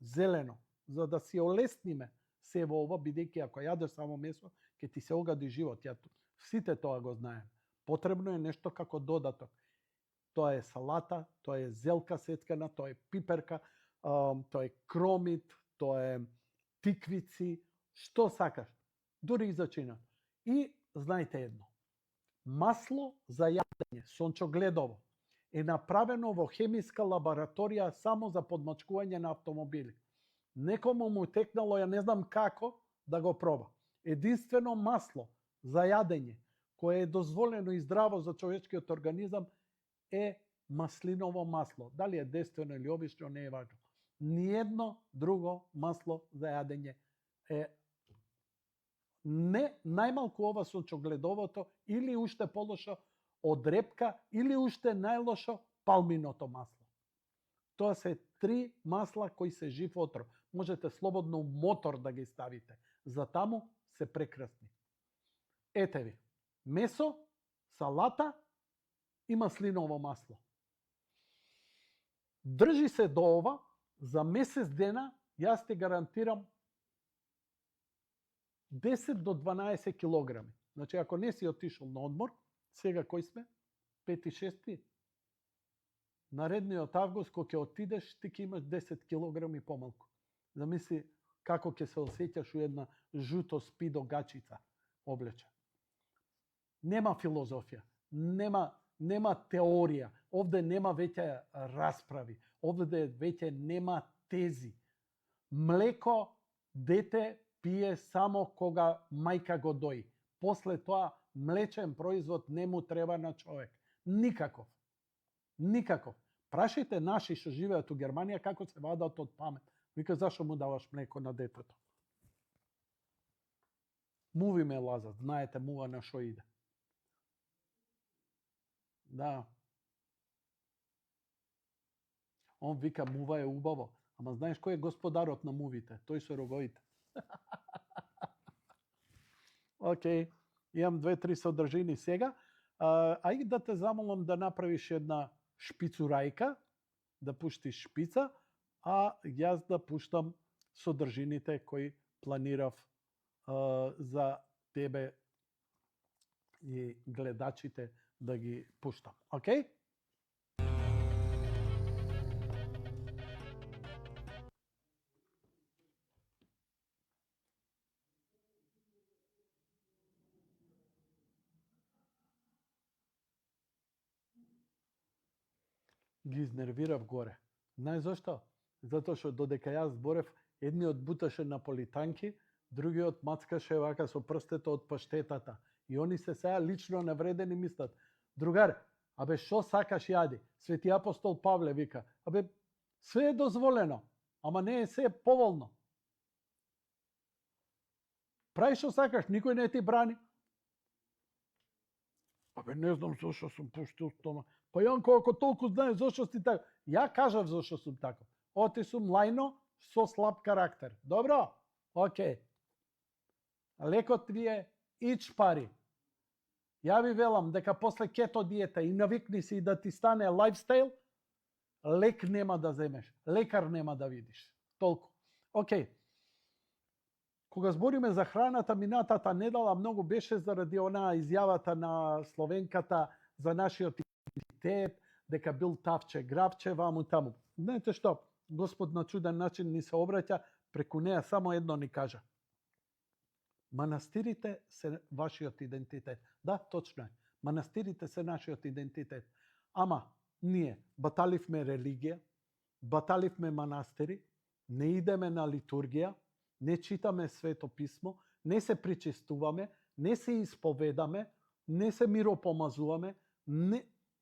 Speaker 1: зелено, за да си олесниме се во ова, бидејќи ако јадеш само месо, ќе ти се огади живот. Сите тоа го знаеме. Потребно е нешто како додаток. Тоа е салата, тоа е зелка сецкана, тоа е пиперка, тоа е кромит, тоа е тиквици, што сакаш, дури и зачинат. И знаете едно, масло за јадење, сончогледово, е направено во хемиска лабораторија само за подмачкување на автомобили. Некому му текнало, ја не знам како, да го проба. Единствено масло за јадење, кое е дозволено и здраво за човечкиот организам, е маслиново масло. Дали е дествено или обично, не е важно. Ниедно друго масло за јадење е не најмалку ова сончогледовото или уште полошо од репка или уште најлошо палминото масло. Тоа се 3 масла кои се жив отров. Можете слободно мотор да ги ставите. За таму се прекрасни. Ете ви, месо, салата и маслиново масло. Држи се до ова, за месец дена јас ти гарантирам 10 до 12 килограми. Значи, ако не си отишол на одмор, сега кој сме? 5-6. Наредниот август, кога ќе отидеш, ти ќе имаш 10 килограми помалку. Замисли како ќе се осеќаш у една жуто спидо гачица облече. Нема филозофија, нема теорија, овде нема веќе расправи, овде веќе нема тези. Млеко дете пие само кога мајка го дои. После тоа млечен производ не му треба на човек. Никаков. Никаков. Прашајте наши што живеат у Германија како се вадат од памет. Вика, зашо му даваш млеко на детето? Муви ме лазат, знаете мува на шо иде. Да. Он вика, мува е убаво. Ама знаеш кој е господарот на мувите? Тој со роговите. Океј, имам 2-3 содржини сега. Ајде да те замолам да направиш една шпицурајка, да пуштиш шпица, а јас да пуштам содржините кои планирав за тебе и гледачите да ги пуштам. Океј? Ги изнервирав горе. Знаеш зашто? Затоа што додека јас зборев, едниот буташе наполитанки, другиот мацкаше вака со прстето од паштетата. И они се сега лично навредени мислат. Другар, абе шо сакаш јади? Свети апостол Павле вика, абе све е дозволено, ама не е се поволно. Прави шо сакаш, никој не ти брани. Абе не знам зашо сум пуштил тома. Па Јанко, ако толку знаеш зашо си така. Ја кажав зашо сум така. Оти сум лајно со слаб карактер. Добро? Океј. Лекот ви е ич пари. Ја ви велам дека после кето диета и навикни си да ти стане лайфстайл, лек нема да земеш. Лекар нема да видиш. Толку. Океј. Кога збориме за храната, минатата недела многу беше заради онаа изјавата на Словенката за нашиот идентитет, дека бил тавче, гравче, ваму таму. Знаете што? Господ на чуден начин ни се обраќа, преку неа само едно ни кажа. Манастирите се вашиот идентитет. Да, точно е. Манастирите се нашиот идентитет. Ама, ние баталивме религија, баталивме манастири, не идеме на литургија, не читаме свето писмо, не се причестуваме, не се исповедаме, не се миропомазуваме,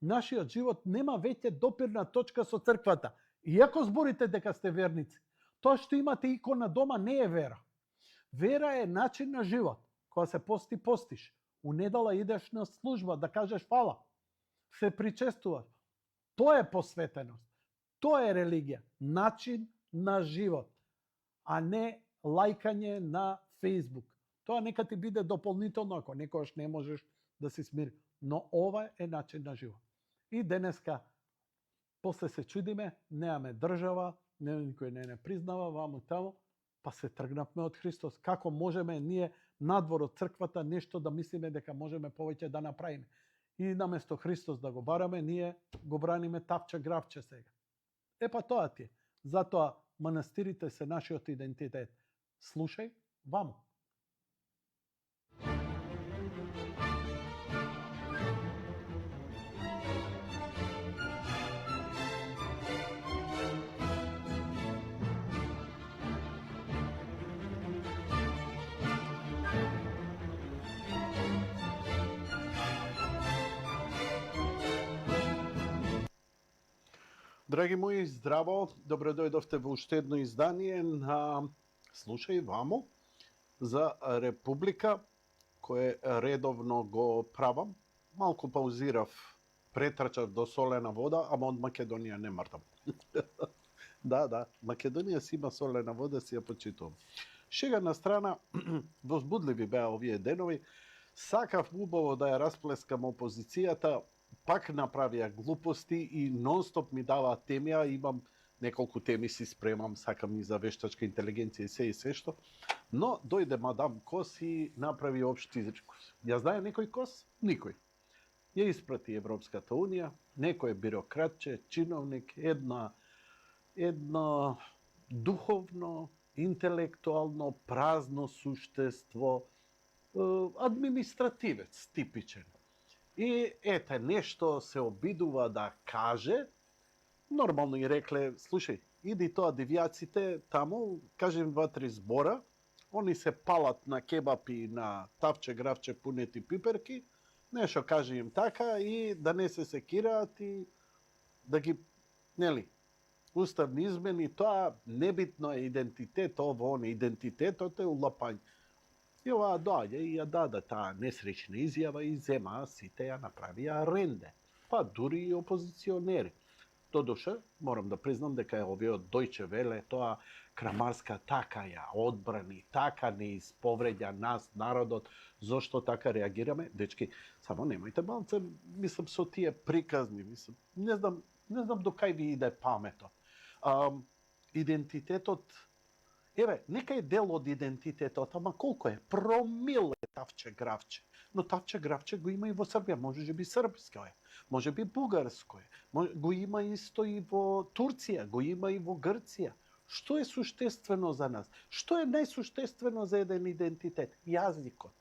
Speaker 1: нашиот живот нема веќе допирна точка со црквата. Иако зборите дека сте верници, тоа што имате икона дома не е вера. Вера е начин на живот. Кога се пости, постиш. У недела идеш на служба да кажеш фала. Се причестуваш. Тоа е посветеност. Тоа е религија. Начин на живот. А не лајкање на Фейсбук. Тоа нека ти биде дополнително, ако некојаш не можеш да се смири. Но ова е начин на живот. И денеска, после се чудиме, немаме држава, никој не признава, ваму таму, па се тргнавме од Христос. Како можеме ние надвор од црквата нешто да мислиме дека можеме повеќе да направиме? И наместо Христос да го бараме, ние го браниме тавче гравче сега. Епа тоа ти е. Затоа манастирите се нашиот идентитет. Слушај, ваму. Драги мои, здраво, добро дојдовте во уште едно издание на Слушај ваму за Република, кое редовно го правам. Малку паузирав, претрчав до солена вода, ама од Македонија не мрдам. Да, Македонија си има солена вода, си ја почитувам. Шега на страна, возбудливи беа овие денови. Сакав убаво да ја расплескам опозицијата, пак направија глупости и нонстоп ми даваат темија. Имам
Speaker 4: неколку теми си спремам, сакам и за вештачка интелигенција и се што. Но дојде мадам Кос и направи општ изрекус. Ја знае некој Кос? Никој. Ја испрати Европската Унија, некој бирократче, чиновник, едно духовно, интелектуално, празно суштество, административец, типичен. И ете, нешто се обидува да каже, нормално и рекле, слушај, иди тоа девијаците таму, кажем 2-3 збора, они се палат на кебапи, на тавче, гравче, пунети пиперки, нешто кажи им така и да не се секираат и да ги, нели, уставни измени, тоа небитно е идентитет, ово, не, идентитетот е улапање. И ова доаѓа и ја даде таа несречна изјава и зема сите ја направија ренде. Па дури и опозиционери. Додуше, морам да признам дека е овиот Дојче Веле, тоа Крамарска така ја одбрани, така не исповреѓа нас, народот, зошто така реагираме. Дечки, само немајте малце, мислам, со тие приказни, мислам, не знам до кај ви иде паметот. Идентитетот, еве, нека е дел од идентитетот, ама колку е? Промил е тавче гравче. Но тавче гравче го има и во Србија, може би српско е, може би бугарско е, го има исто и во Турција, го има и во Грција. Што е суштествено за нас? Што е најсуштествено за еден идентитет? Јазикот.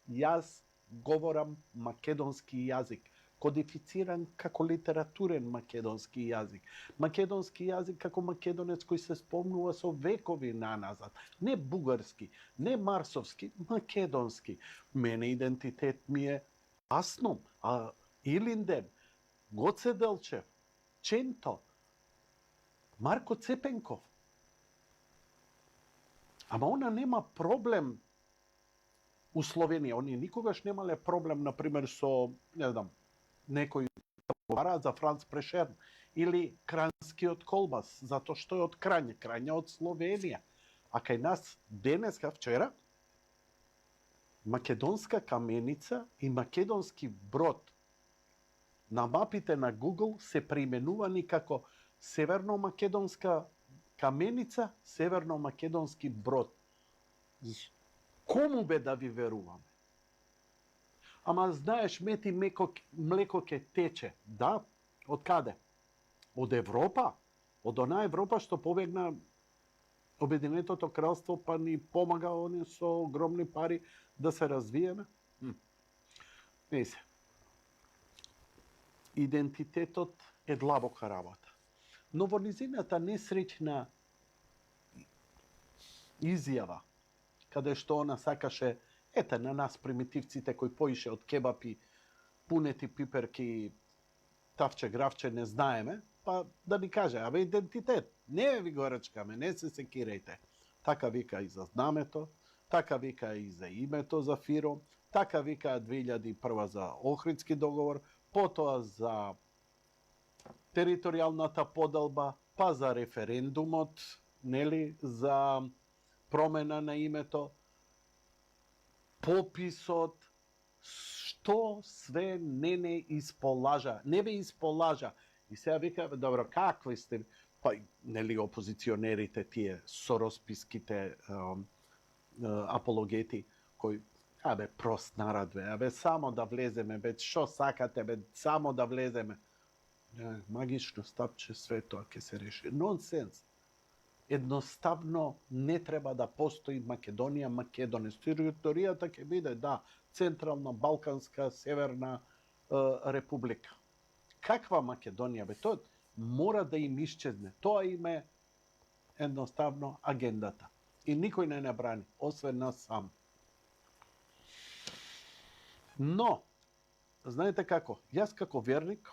Speaker 4: Јас говорам македонски јазик, кодифициран како литературен македонски јазик. Македонски јазик како македонец кој се спомнува со векови наназад. Не бугарски, не марсовски, македонски. Мене идентитет ми е Асном, Илинден, Гоце Делчев, Ченто, Марко Цепенков. Ама она нема проблем у Словенија. Они никогаш немале проблем, например, со, не знам, некој говораат за Франц Прешерн или Кранскиот колбас, затоа што е од Крање, Крање од Словенија. А кај нас денеска, вчера, македонска каменица и македонски брод на мапите на Google се преименувани како Северно-македонска каменица, Северно-македонски брод. Кому бе да ви веруваме? Ама знаеш, мети млеко ке тече. Да, од каде? Од Европа. Од она Европа што побегна Обединетото кралство, па ни помага они со огромни пари да се развиеме. Не се. Идентитетот е длабока работа. Но во низината несречна изјава, каде што она сакаше, ете, на нас примитивците кои поише од кебапи, пунети пиперки, тавче, гравче, не знаеме, па да ни каже, абе идентитет, не ви го рачкаме, не се секирајте. Така вика и за знамето, така вика и за името за Фиро, така вика 2001 за Охридски договор, потоа за територијалната поделба, па за референдумот, нели, за промена на името, пописот, што све не исполажа, не ве исполажа. И сега вика, добро, какви сте, па нели опозиционерите, тие соросписките апологети, кои, абе, прост народ, бе, абе, само да влеземе, бе, што сакате, бе, само да влеземе. Магично стапче, све тоа ќе се реши. Нонсенс. Едноставно не треба да постои Македонија, Македонец. Територијата ќе биде, да, Централна, Балканска, Северна република. Каква Македонија, бе? Тоа мора да им исчезне. Тоа им е едноставно агендата. И никој не брани, освен нас сам. Но, знаете како? Јас како верник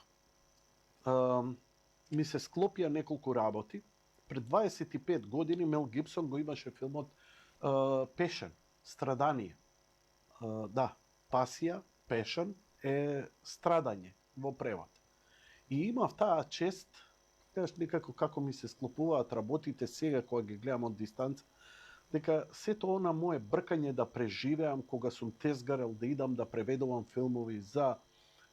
Speaker 4: ми се склопија неколку работи. Пред 25 години Мел Гибсон го имаше филмот Пешен, Страдание. Да, пасија, Пешен е страдање во превод. И имав таа чест, кажеш некако како ми се склопуваат работите сега кога ги гледам од дистанца, дека сето она мое бркање да преживеам кога сум тезгарел да идам да преведувам филмови за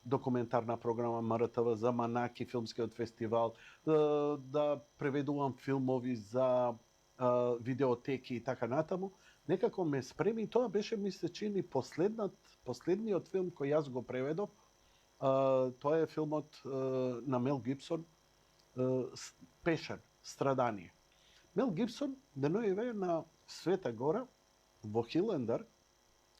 Speaker 4: документарна програма МРТВ за Манаки, филмскиот фестивал, да преведувам филмови за видеотеки и така натаму, некако ме спреми. Тоа беше, ми се чини, последниот филм кој јас го преведов. Тоа е филмот на Мел Гибсон, Пешен, Страдание. Мел Гибсон деноиве на Света Гора во Хилендер,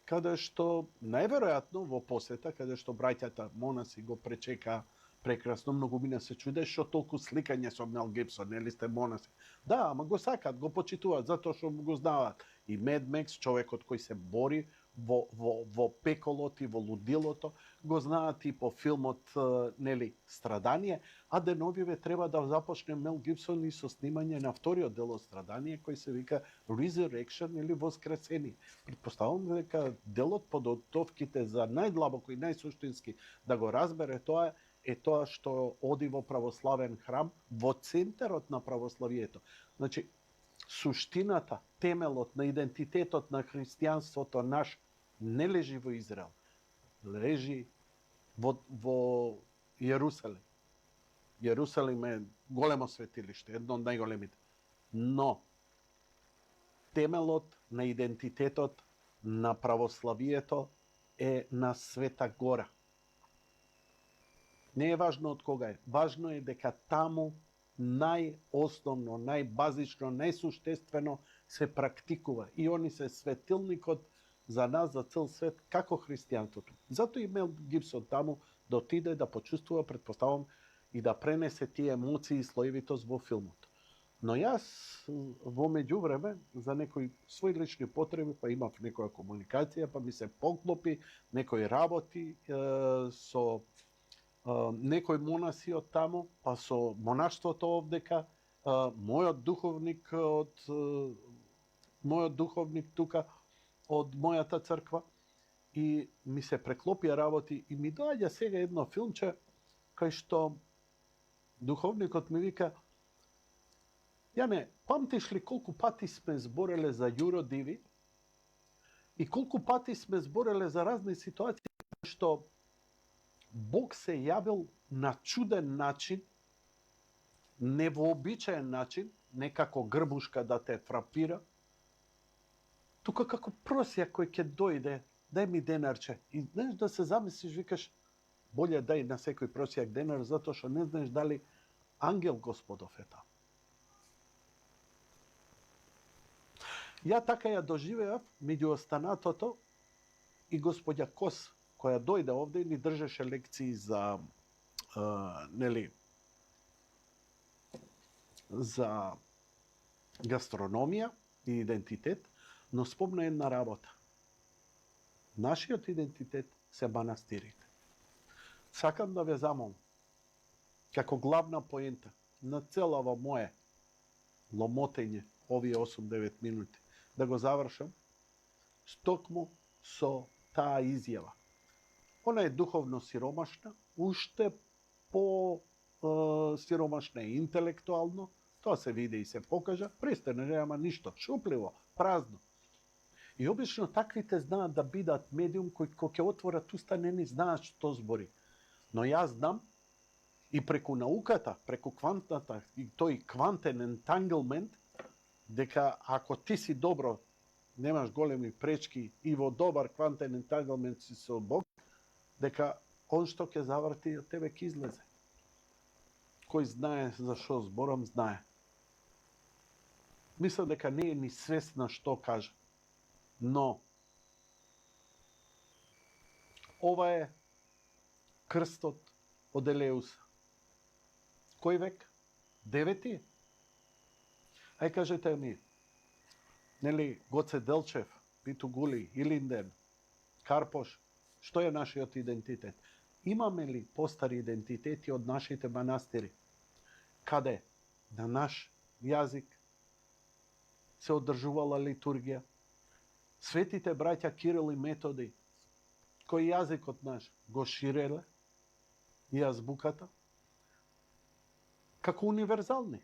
Speaker 4: каде што најверојатно во посета, каде што браќата монаси го пречека прекрасно, многу мина се чуде што толку сликање со Мел Гибсон, нели сте монаси. Да, ама го сакат, го почитуваат затоа што го знаат. И Мед Мекс, човекот кој се бори во пеколот и во лудилото, го знаат и по филмот нели Страдание, а деновиве треба да започне Мел Гибсон и со снимање на вториот дел од Страдание кој се вика Resurrection или Воскресение. Претпоставувам дека делот подготовките за најдлабоко и најсуштински да го разбере тоа е тоа што оди во православен храм, во центарот на православието. Значи, суштината, темелот на идентитетот на христијанството наш не лежи во Израел, лежи во Јерусалим. Јерусалим е големо светилиште, едно од најголемите. Но темелот на идентитетот на православието е на Света Гора. Не е важно од кога е. Важно е дека таму најосновно, најбазично, најсуштествено се практикува. И они се светилникот за нас, за цел свет, како христијанството. Зато и Мел Гибсон таму да отиде, да почувствува, предпоставам, и да пренесе тие емоции и слоевитост во филмот. Но јас во меѓувреме, за некои своји лични потреби, па имав некоја комуникација, па ми се поклопи, некои работи со некои монаси од таму, па со монаштвото овдека, мојот духовник тука од мојата црква, и ми се преклопија работи и ми доаѓа сега едно филмче кај што духовникот ми вика: Јане, памтиш ли колку пати сме збореле за Јуро Диви и колку пати сме збореле за разни ситуации што Бог се јавил на чуден начин, невообичаен начин, не како грбушка да те фрапира, тука како просија кој ќе дојде, дај ми денарче. И знаеш да се замислиш, викаш, боле дај на секој просијак денар, затоа што не знаеш дали ангел Господов е таму. Ја така ја доживеав меѓу останатото и господја Кос, која дојде овде и ни држеше лекции за за гастрономија и идентитет, но спомна една работа. Нашиот идентитет се манастирите. Сакам да ве замолам, како главна поента на целава моје ломотење овие 8-9 минути, да го завршам стокму со таа изјава. Она е духовно сиромашна, уште по сиромашна е интелектуално, тоа се види и се покажа, престане, нема ништо, шупливо, празно. И обично таквите знаат да бидат медиум кои ќе отворат уста, не ни знаат што збори. Но јас знам и преку науката, преку квантната и тој квантен ентангълмент, дека ако ти си добро, немаш големи пречки и во добар квантен ентангълмент си со Бог, дека он што ќе заврти од тебе ќе излезе. Кој знае за што зборам, знае. Мислам дека не е ни свесна што кажа. Но ова е крстот од Елеуса. Кој век? 9. Ај кажете ми, нели Гоце Делчев, Питу Гули, Илинден, Карпош, што е нашиот идентитет? Имаме ли постари идентитети од нашите манастири? Каде на наш јазик се одржувала литургија? Светите браќа Кирил и Методи, кој јазикот наш го ширеле и азбуката, како универзални,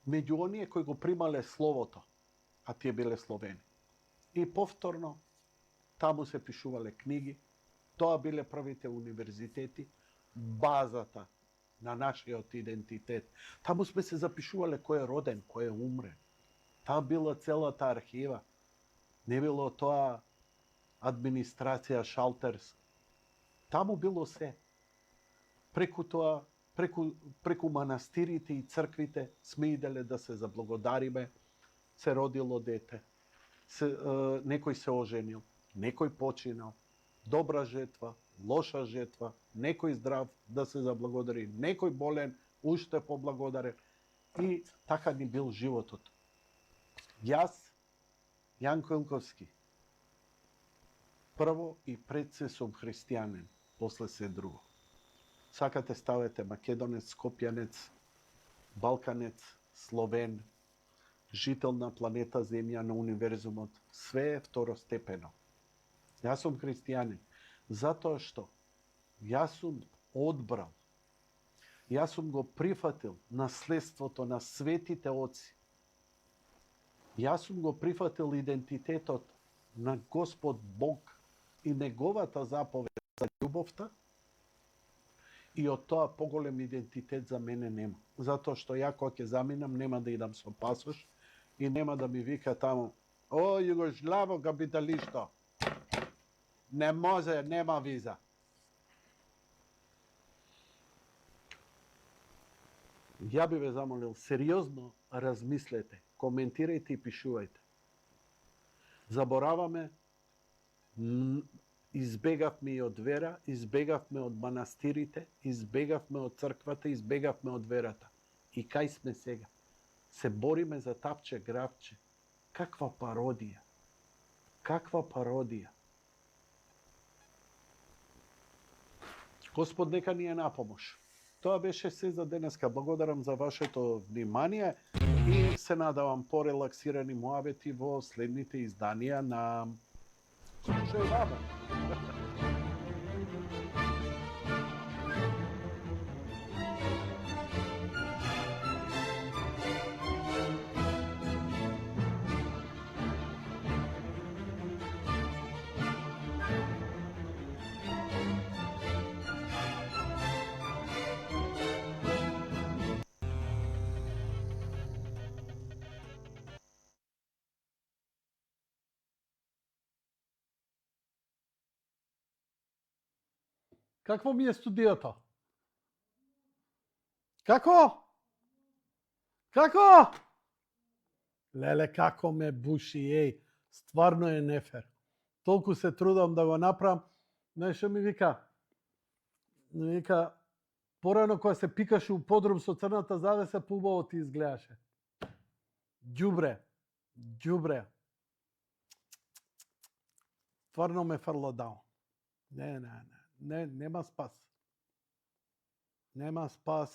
Speaker 4: меѓу оние кои го примале словото, а тие биле словени. И повторно, таму се пишувале книги, Тоа биле првите универзитети, базата на нашиот идентитет. Таму сме се запишувале кој е роден, кој е умре. Таа била целата архива. Не било тоа администрација шалтерс. Таму било се. Преку тоа, преку манастирите и црквите сме иделе да се заблагодариме, се родило дете, некој се оженил, некој починал, добра жетва, лоша жетва, некој здрав да се заблагодари, некој болен, уште поблагодарен. И така ни бил животот. Јас, Јанко Илковски, прво и пред се сум христијанин, после се друго. Сакате ставете македонец, скопјанец, балканец, словен, жител на планета Земја, на универзумот, све е второстепено. Јас сум христијанин, затоа што јас сум одбрал, јас сум го прифатил наследството на светите оци. Јас сум го прифатил идентитетот на Господ Бог и неговата заповед за љубовта, и од тоа поголем идентитет за мене нема. Затоа што ја кога ќе заминам нема да идам со пасош и нема да ми вика таму: "О, југославо капиталисто, не може, нема виза." Ја би ве замолил, сериозно размислете, коментирајте и пишувајте. Забораваме, избегавме и од вера, избегавме од манастирите, избегавме од црквата, избегавме од верата. И кај сме сега? Се бориме за тапче гравче. Каква пародија! Каква пародија! Господ нека ни е на помош. Тоа беше се за денеска. Благодарам за вашето внимание и се надавам порелаксирани муабети во следните изданија на Слушај баба.
Speaker 1: Какво ми е студиото? Како? Како? Леле, како ме буши, еј. Стварно е нефер. Толку се трудам да го направам. Знаеш што ми вика? Ми вика, порано кога се пикаше у подрум со црната завеса, поубаво ти изгледаше. Ѓубре. Ѓубре. Стварно ме фрла даун. Не, нема спас. Нема спас.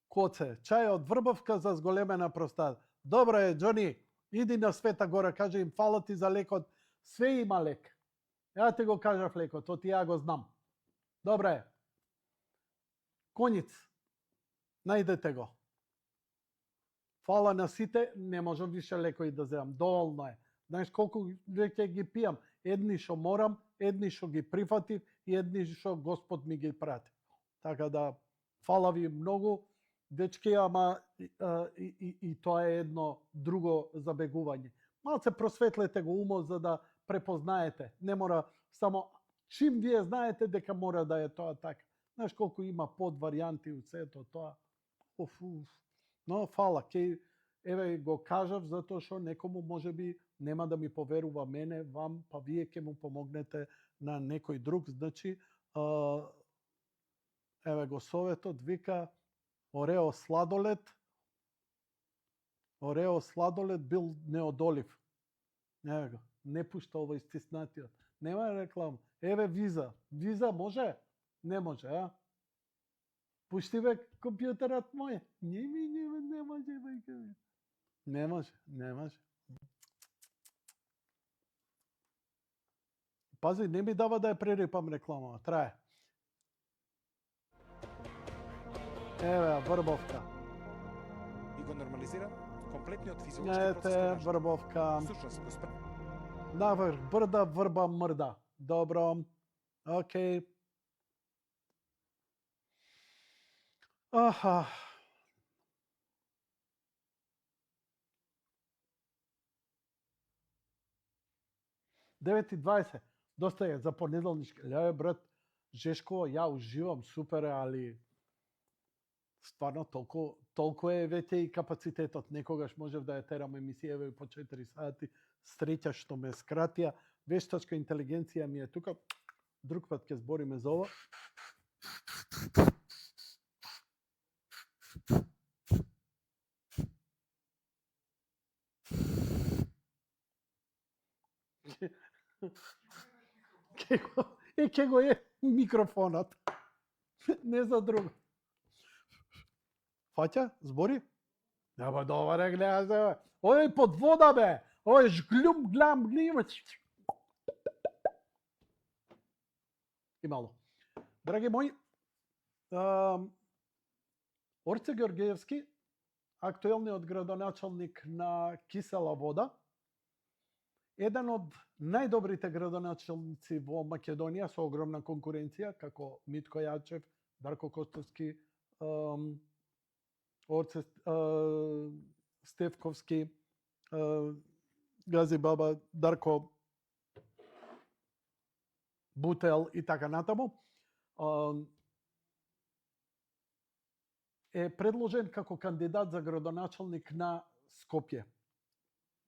Speaker 1: Коце, чај од Врбовка за зголемена простата. Добро е, Џони, иди на Света Гора, кажи им фала ти за лекот. Све има лек. Ја те го кажав лекот, то ти ја го знам. Добро е. Коњиц, најдете го. Фала на сите, не можам више лекои да земам. Доволно е. Знаеш колку веќе ги пијам? Едни што морам, едни што ги прифатив и едни што Господ ми ги прати. Така да, фала ви многу, дечки, ама и тоа е едно друго забегување. Малце просветлете го умот за да препознаете. Не мора само, чим вие знаете дека мора да е тоа така. Знаеш колку има подваријанти у сето тоа. Но фала, еве го кажав затоа што некому можеби нема да ми поверува мене, вам, па вие ќе му помогнете на некој друг. Значи, еве го советот, вика Орео сладолед бил неодолив. Еве го, не пушта овој стиснатиот. Нема реклама. Еве виза. Виза може? Не може, а? Пушти бе компјутерот мој. Не може, бе. Не може. Пази, не ми дава да ја прерипам рекламава. Трае. Еве, Врбовка.
Speaker 5: И го нормализира комплетниот физиолошки процес.
Speaker 1: Ете, Врбовка.
Speaker 5: Всушност,
Speaker 1: Наврх брда, врба мрда. Добро. Океј. Аха. Девет и 20. Доста е за понеделнишки. Леле, брат, Жешко, ја уживам, супер, али стварно толку е веќе и капацитетот. Некогаш можев да ја терам емисијава и по 4 сати. Среќа што ме скратија. Вештачка интелигенција ми е тука. Друг пат ќе збориме за ова. Ке го е микрофонот. Не за друго. Фаќа? Збори? Ама добре, гледаш, бе. Ова е под вода, бе. Ова е жглум, глам, глим. И мало. Драги мои, Орце Георгиевски, актуелниот градоначалник на Кисела вода, еден од најдобрите градоначалници во Македонија со огромна конкуренција, како Митко Јачев, Дарко Костовски, Орце Стефковски, Гази Баба, Дарко Бутел и така натаму, е предложен како кандидат за градоначалник на Скопје.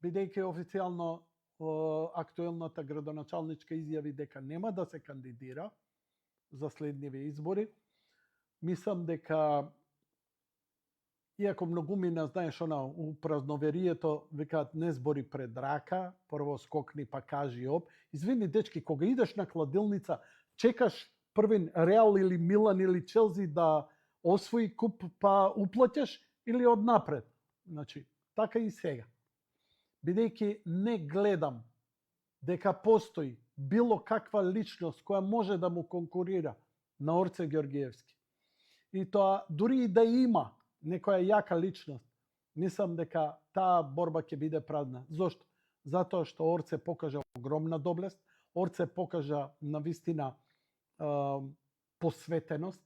Speaker 1: Бидејќи официјално актуелната градоначалничка изјави дека нема да се кандидира за следниве избори, мислам дека иако многумина, знаеш, у празноверието викаат не збори пред рака, прво скокни па кажи оп. Извини, дечки, кога идеш на кладилница, чекаш првин Реал или Милан или Челси да освои куп па уплаќаш или однапред. Значи, така и сега. Бидејќи не гледам дека постои било каква личност која може да му конкурира на Орце Георгиевски. И тоа, дури и да има некоја јака личност, мислам дека таа борба ќе биде празна. Зошто? Затоа што Орце покажа огромна доблест, Орце покажа навистина посветеност,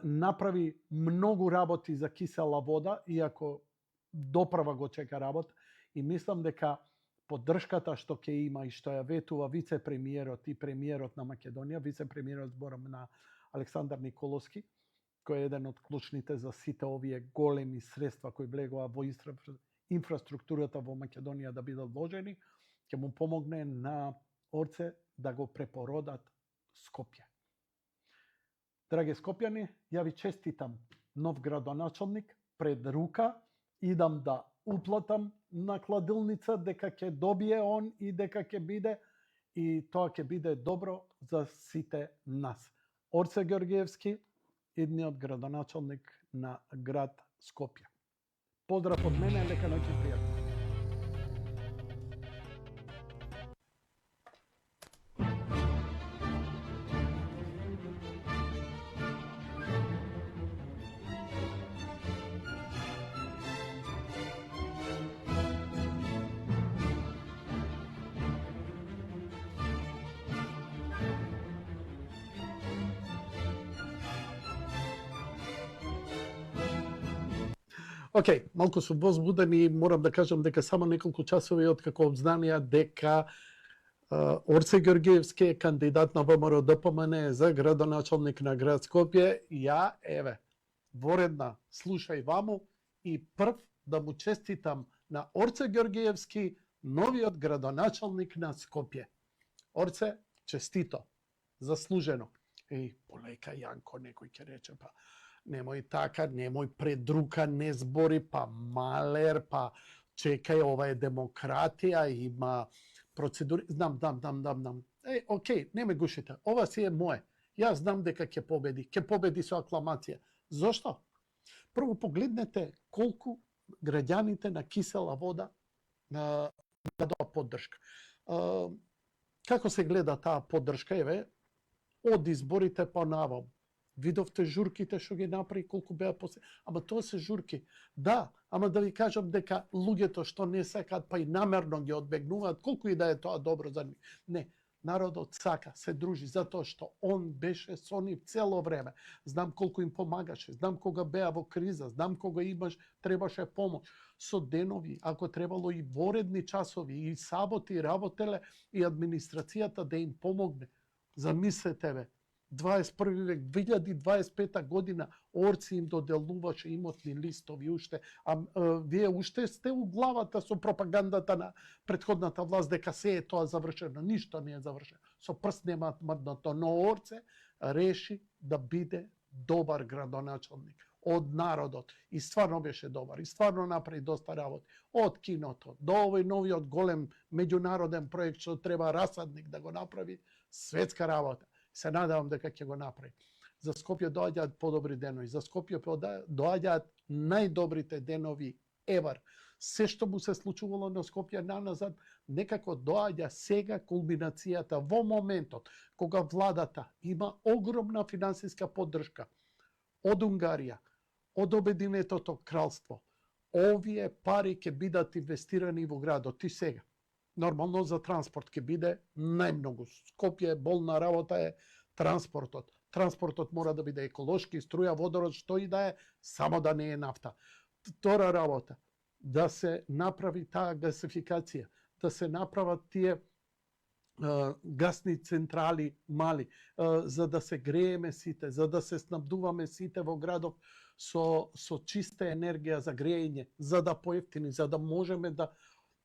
Speaker 1: направи многу работи за Кисела вода, иако доправа го чека работа, и мислам дека поддршката што ќе има и што ја ветува вице-премиерот и премиерот на Македонија, вице-премиерот зборам на Александар Николовски, кој е еден од клучните за сите овие големи средства кои влегува во инфраструктурата во Македонија да бидат вложени, ќе му помогне на Орце да го препородат Скопје. Драги скопјани, ја ви честитам нов градоначалник, пред рука идам да уплатам на кладилница дека ќе добие он и дека ќе биде, и тоа ќе биде добро за сите нас. Орце Георгиевски, идниот градоначалник на град Скопје. Поздрав од мене, лека ноќ и пријатно. Океј, малку сум возбуден и морам да кажам дека само неколку часови откако обзнанија дека Орце Георгиевски е кандидат на ВМРО ДПМН за градоначалник на град Скопје, ја, еве, воредна, слушај ваму и прв да му честитам на Орце Георгиевски, новиот градоначалник на Скопје. Орце, честито, заслужено. Полека Јанко, некој ќе рече, па немој така, немој пред рука, не збори, па малер, па чекај, ова е демократија, има процедури. Знам. Океј, не ме гушите, ова си е мое. Јас знам дека ќе победи со акламација. Зошто? Прво погледнете колку граѓаните на Кисела вода дадоа поддршка. Како се гледа таа поддршка, еве, од изборите па навам. Видовте журките што ги направи, колку беа ама тоа се журки. Да, ама да ви кажам дека луѓето што не сакаат, па и намерно ги одбегнуваат, колку и да е тоа добро за нив. Не, народот сака, се дружи, затоа што он беше со нив цело време. Знам колку им помагаше, знам кога беа во криза, знам кога требаше помош. Со денови, ако требало и воредни часови, и саботи, и работеле, и администрацијата да им помогне. Замислете ве, 21 век, 2025 година, Орци им доделуваше имотни листови уште, вие уште сте у главата со пропагандата на претходната власт дека се е тоа завршено. Ништо не е завршено. Со прст немаат мрдното, но Орце реши да биде добар градоначалник од народот. И стварно беше добар. И стварно направи доста работи. Од киното до овој новиот голем меѓународен проект што треба расадник да го направи, светска работа. Се надевам дека ќе го направи. За Скопје доаѓаат подобри денови. За Скопје доаѓаат најдобрите денови ever. Се што му се случувало на Скопје наназад, некако доаѓа сега кулминацијата во моментот кога владата има огромна финансиска поддршка од Унгарија, од Обединетото кралство. Овие пари ќе бидат инвестирани во градот и сега. Нормално за транспорт ќе биде најмногу. Скопје болна работа е транспортот. Транспортот мора да биде еколошки, струја, водород, што и да е, само да не е нафта. Втора работа, да се направи таа гасификација, да се направат тие гасни централи мали, за да се грееме сите, за да се снабдуваме сите во градот со чиста енергија за греење, за да поевтини, за да можеме да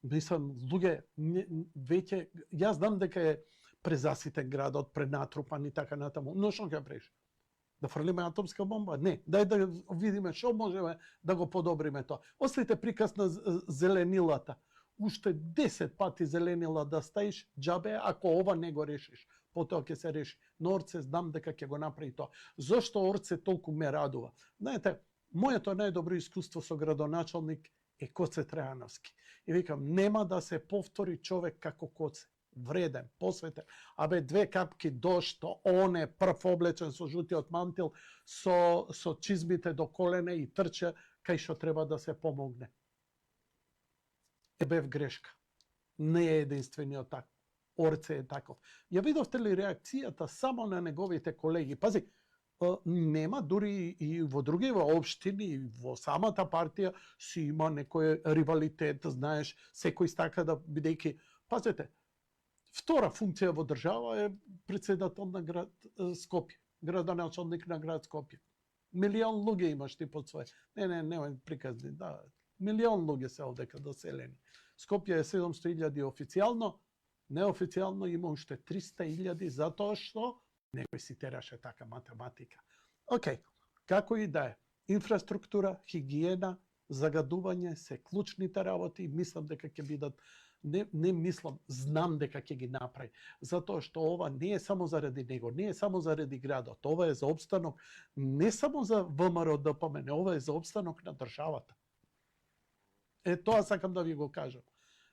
Speaker 1: мислам, луѓе, веќе, јас знам дека е презаситен градот, пренатрупан и така натаму, но што ќе правиш? Да фрлиме атомска бомба? Не, дај да видиме што можеме да го подобриме тоа. Оставите приказ на зеленилата. Уште 10 пати зеленила да стаиш, џабе, ако ова не го решиш. Потоа ќе се реши. Но Орце знам дека ќе го направи тоа. Зошто Орце толку ме радува? Знаете, моето најдобро искуство со градоначалник е Коце Трајановски. И викам, нема да се повтори човек како Коце. Вреден, посветен. Абе, 2 капки дошто, он е прв облечен со жутиот мантил, со чизмите до колене и трча кај што треба да се помогне. Бев грешка. Не е единствениот так. Орце е таков. Ја видовте ли реакцијата само на неговите колеги? Пази, нема дури и во други општини, и во самата партија си има некој ривалитет, знаеш, секој стака да бидејќи, пазете, втора функција во држава е претседател на град Скопје, градоначалник на град Скопје. Милион луѓе имаш ти под свој. Не приказни, да. Милион луѓе се овдека доселени. Скопје е 700.000 официјално, неофицијално има уште 300.000 затоа што некој си тераше така математика. Океј, како и да е, инфраструктура, хигиена, загадување се клучните работи и мислам дека ќе бидат, не мислам, знам дека ќе ги направи. Затоа што ова не е само заради него, не е само заради градот, ова е за опстанок не само за ВМРО ДПМН, ова е за опстанок на државата. Тоа сакам да ви го кажам.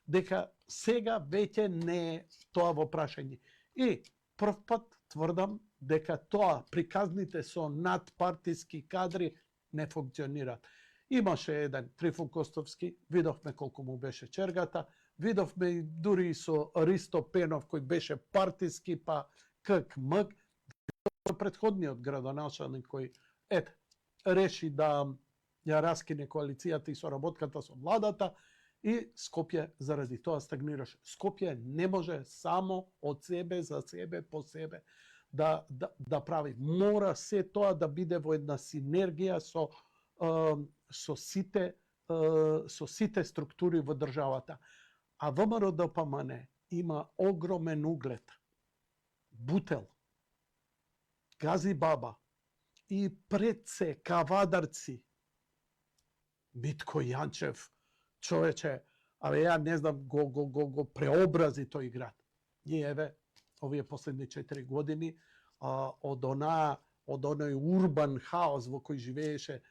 Speaker 1: Дека сега веќе не е тоа во прашање. И прв пат тврдам дека тоа приказните со надпартиски кадри не функционираат. Имаше еден Трифун Костовски, видовме колку му беше чергата, видовме и дури и со Ристо Пенов кој беше партиски, па ККМ, предходниот градоначалник кој реши да ја раскине коалицијата и соработката со владата и Скопје заради тоа стагнираше. Скопје не може само од себе, за себе, по себе да прави. Мора се тоа да биде во една синергија со сите структури во државата. А ВМРО ДПМН има огромен углед. Бутел, Гази Баба и пред се кавадарци. Митко Јанчев, човече, ја не знам, го преобрази тој град. И еве, овие последни 4 години, од оној урбан хаос во кој живееше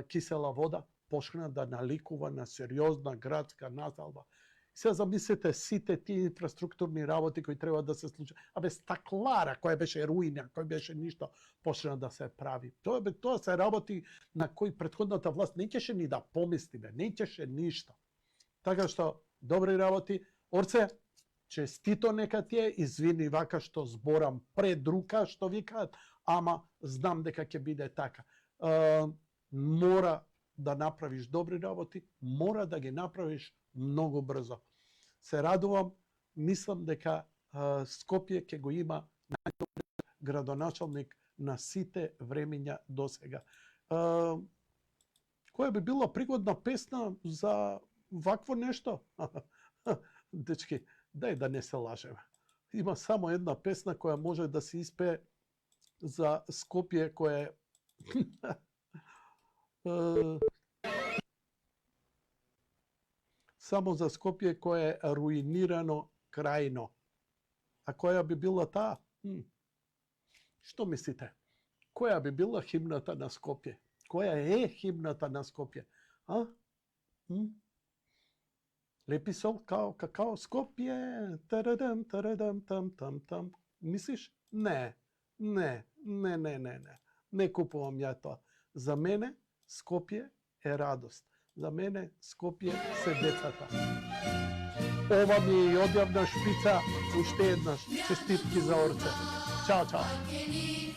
Speaker 1: Кисела вода, почна да наликува на сериозна градска населба. Сега замислете сите тие инфраструктурни работи кои треба да се случат. Стаклара која беше руина, која беше ништо, почна да се прави. Тоа се работи на кои претходната власт не ќеше ни да помисли, не ќеше ништо. Така што, добри работи. Орце, честито нека ти е, извини вака што зборам пред рука, што викаат, ама знам дека ќе биде така. Мора да направиш добри работи, мора да ги направиш многу брзо. Се радувам, мислам дека Скопје ќе го има најдобриот градоначалник на сите времиња досега. Која би била пригодна песна за вакво нешто? Дечки, дај да не се лажеме. Има само една песна која може да се испее за Скопје, која е само за Скопје кое е руинирано крајно. А која би била таа? Што мислите? Која би била химната на Скопје? Која е химната на Скопје? Лепи сол као какао Скопје. Тарадам, тарадам, там, там, там. Мислиш? Не. Не купувам ја тоа. За мене Скопје е радост. За мене Скопје се децата. Ова ми е и одјавна шпица, уште еднаш. Честитки за Орце. Чао, чао.